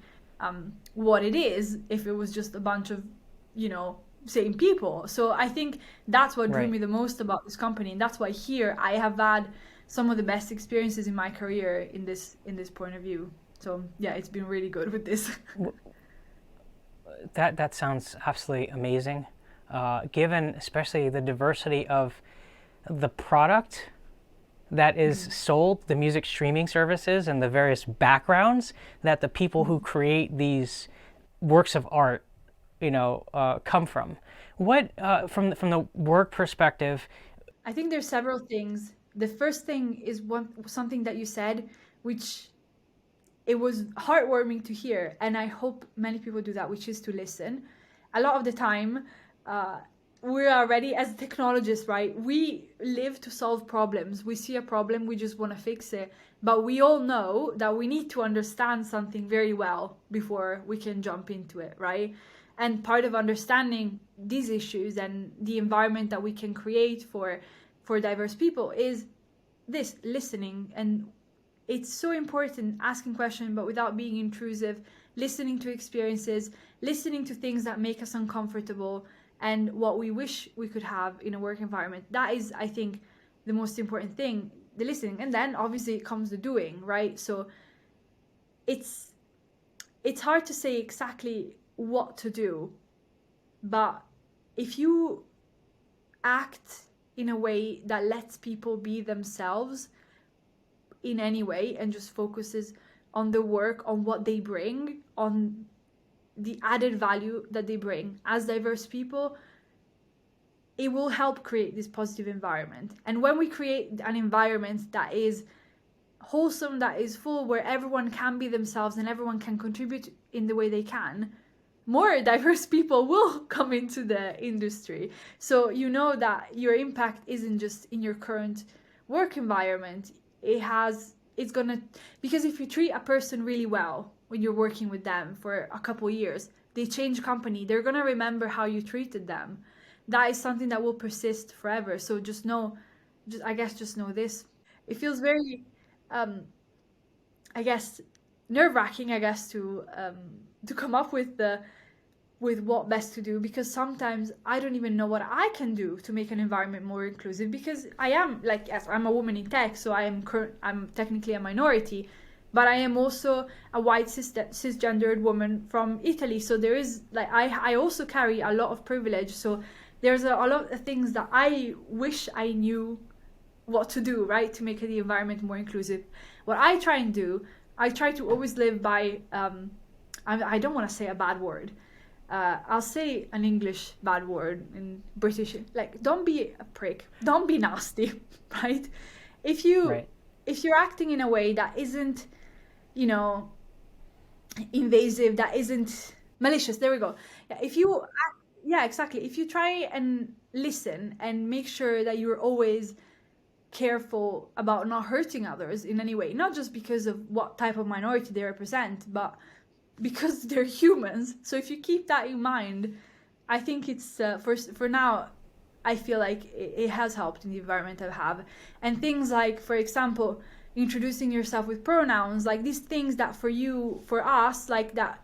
what it is if it was just a bunch of, same people. So I think that's what drew me the most about this company, and that's why here I have had some of the best experiences in my career in this point of view. So yeah, it's been really good with this. That sounds absolutely amazing, given especially the diversity of the product that is sold, the music streaming services, and the various backgrounds that the people who create these works of art come from. What from the work perspective? I think there's several things. The first thing is something that you said, which it was heartwarming to hear, and I hope many people do that, which is to listen. A lot of the time, we're already, as technologists, right? We live to solve problems. We see a problem, we just want to fix it. But we all know that we need to understand something very well before we can jump into it, right? And part of understanding these issues and the environment that we can create for diverse people is this listening. And it's so important, asking questions, but without being intrusive, listening to experiences, listening to things that make us uncomfortable and what we wish we could have in a work environment. That is, I think, the most important thing, the listening. And then obviously it comes the doing, right? So it's hard to say exactly what to do, but if you act in a way that lets people be themselves in any way and just focuses on the work, on what they bring, on the added value that they bring as diverse people, it will help create this positive environment. And when we create an environment that is wholesome, that is full, where everyone can be themselves and everyone can contribute in the way they can, more diverse people will come into the industry. So you know that your impact isn't just in your current work environment. It's gonna, because if you treat a person really well when you're working with them for a couple of years, they change company, they're gonna remember how you treated them. That is something that will persist forever. So just know this. It feels very nerve-wracking, to come up with what best to do, because sometimes I don't even know what I can do to make an environment more inclusive, because I am, like, yes, I'm a woman in tech, so I'm technically a minority, but I am also a white cisgendered woman from Italy, so there is, like, I also carry a lot of privilege, so there's a lot of things that I wish I knew what to do, right, to make the environment more inclusive. What I try and do, I try to always live by, I don't want to say a bad word. I'll say an English bad word in British. Like, don't be a prick. Don't be nasty, right? If you're acting in a way that isn't, invasive, that isn't malicious. There we go. Yeah, exactly. If you try and listen and make sure that you're always careful about not hurting others in any way, not just because of what type of minority they represent, but because they're humans. So if you keep that in mind, I think it's for now, I feel like it has helped in the environment I have. And things like, for example, introducing yourself with pronouns, like these things that for us, like that,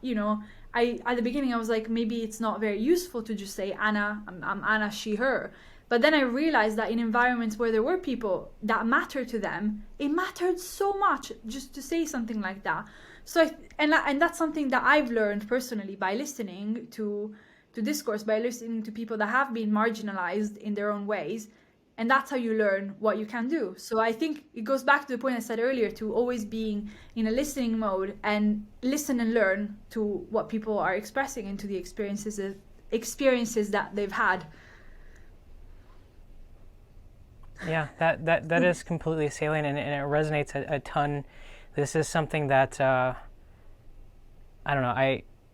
at the beginning I was like, maybe it's not very useful to just say Anna, I'm Anna, she, her. But then I realized that in environments where there were people that mattered to them, it mattered so much just to say something like that. So and that's something that I've learned personally by listening to discourse, by listening to people that have been marginalized in their own ways. And that's how you learn what you can do. So I think it goes back to the point I said earlier, to always being in a listening mode and listen and learn to what people are expressing and to the experiences that they've had. Yeah, that is completely salient, and it resonates a ton. This is something that I don't know.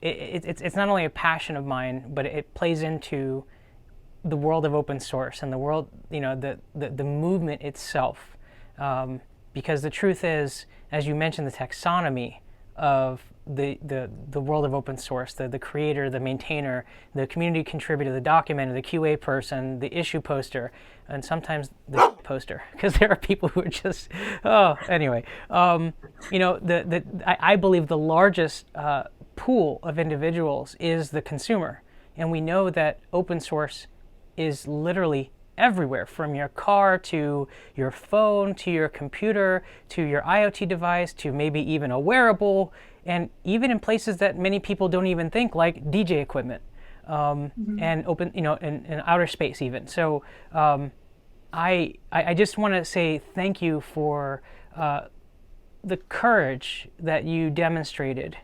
It's not only a passion of mine, but it plays into the world of open source and the world, the movement itself. Because the truth is, as you mentioned, the taxonomy of the world of open source, the creator, the maintainer, the community contributor, the documenter, the QA person, the issue poster, and sometimes the poster, because there are people who are just, anyway. I believe the largest pool of individuals is the consumer. And we know that open source is literally everywhere, from your car to your phone to your computer to your IoT device to maybe even a wearable, and even in places that many people don't even think, like DJ equipment, and open, in outer space even. So I just want to say thank you for the courage that you demonstrated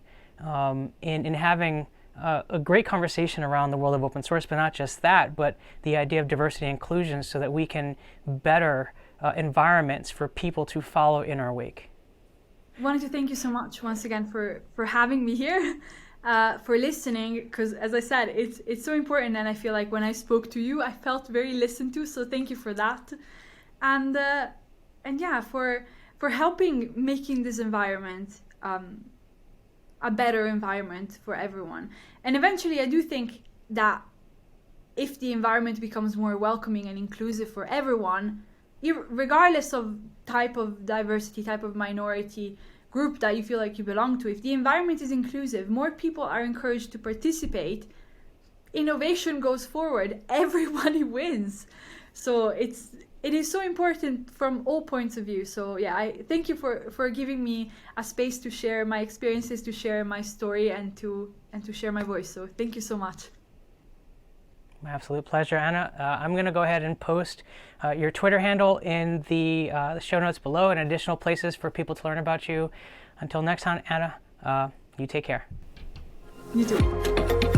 in having a great conversation around the world of open source, but not just that, but the idea of diversity and inclusion, so that we can better environments for people to follow in our wake. I wanted to thank you so much once again for having me here, for listening, because as I said, it's so important, and I feel like when I spoke to you, I felt very listened to, so thank you for that. And yeah, for helping making this environment a better environment for everyone. And eventually I do think that if the environment becomes more welcoming and inclusive for everyone, regardless of type of diversity, type of minority group that you feel like you belong to, if the environment is inclusive, more people are encouraged to participate, innovation goes forward, everybody wins. So it is so important from all points of view. So yeah, I thank you for giving me a space to share my experiences, to share my story, and to share my voice. So thank you so much. My absolute pleasure, Anna. I'm going to go ahead and post your Twitter handle in the show notes below, and additional places for people to learn about you. Until next time, Anna, you take care. You too.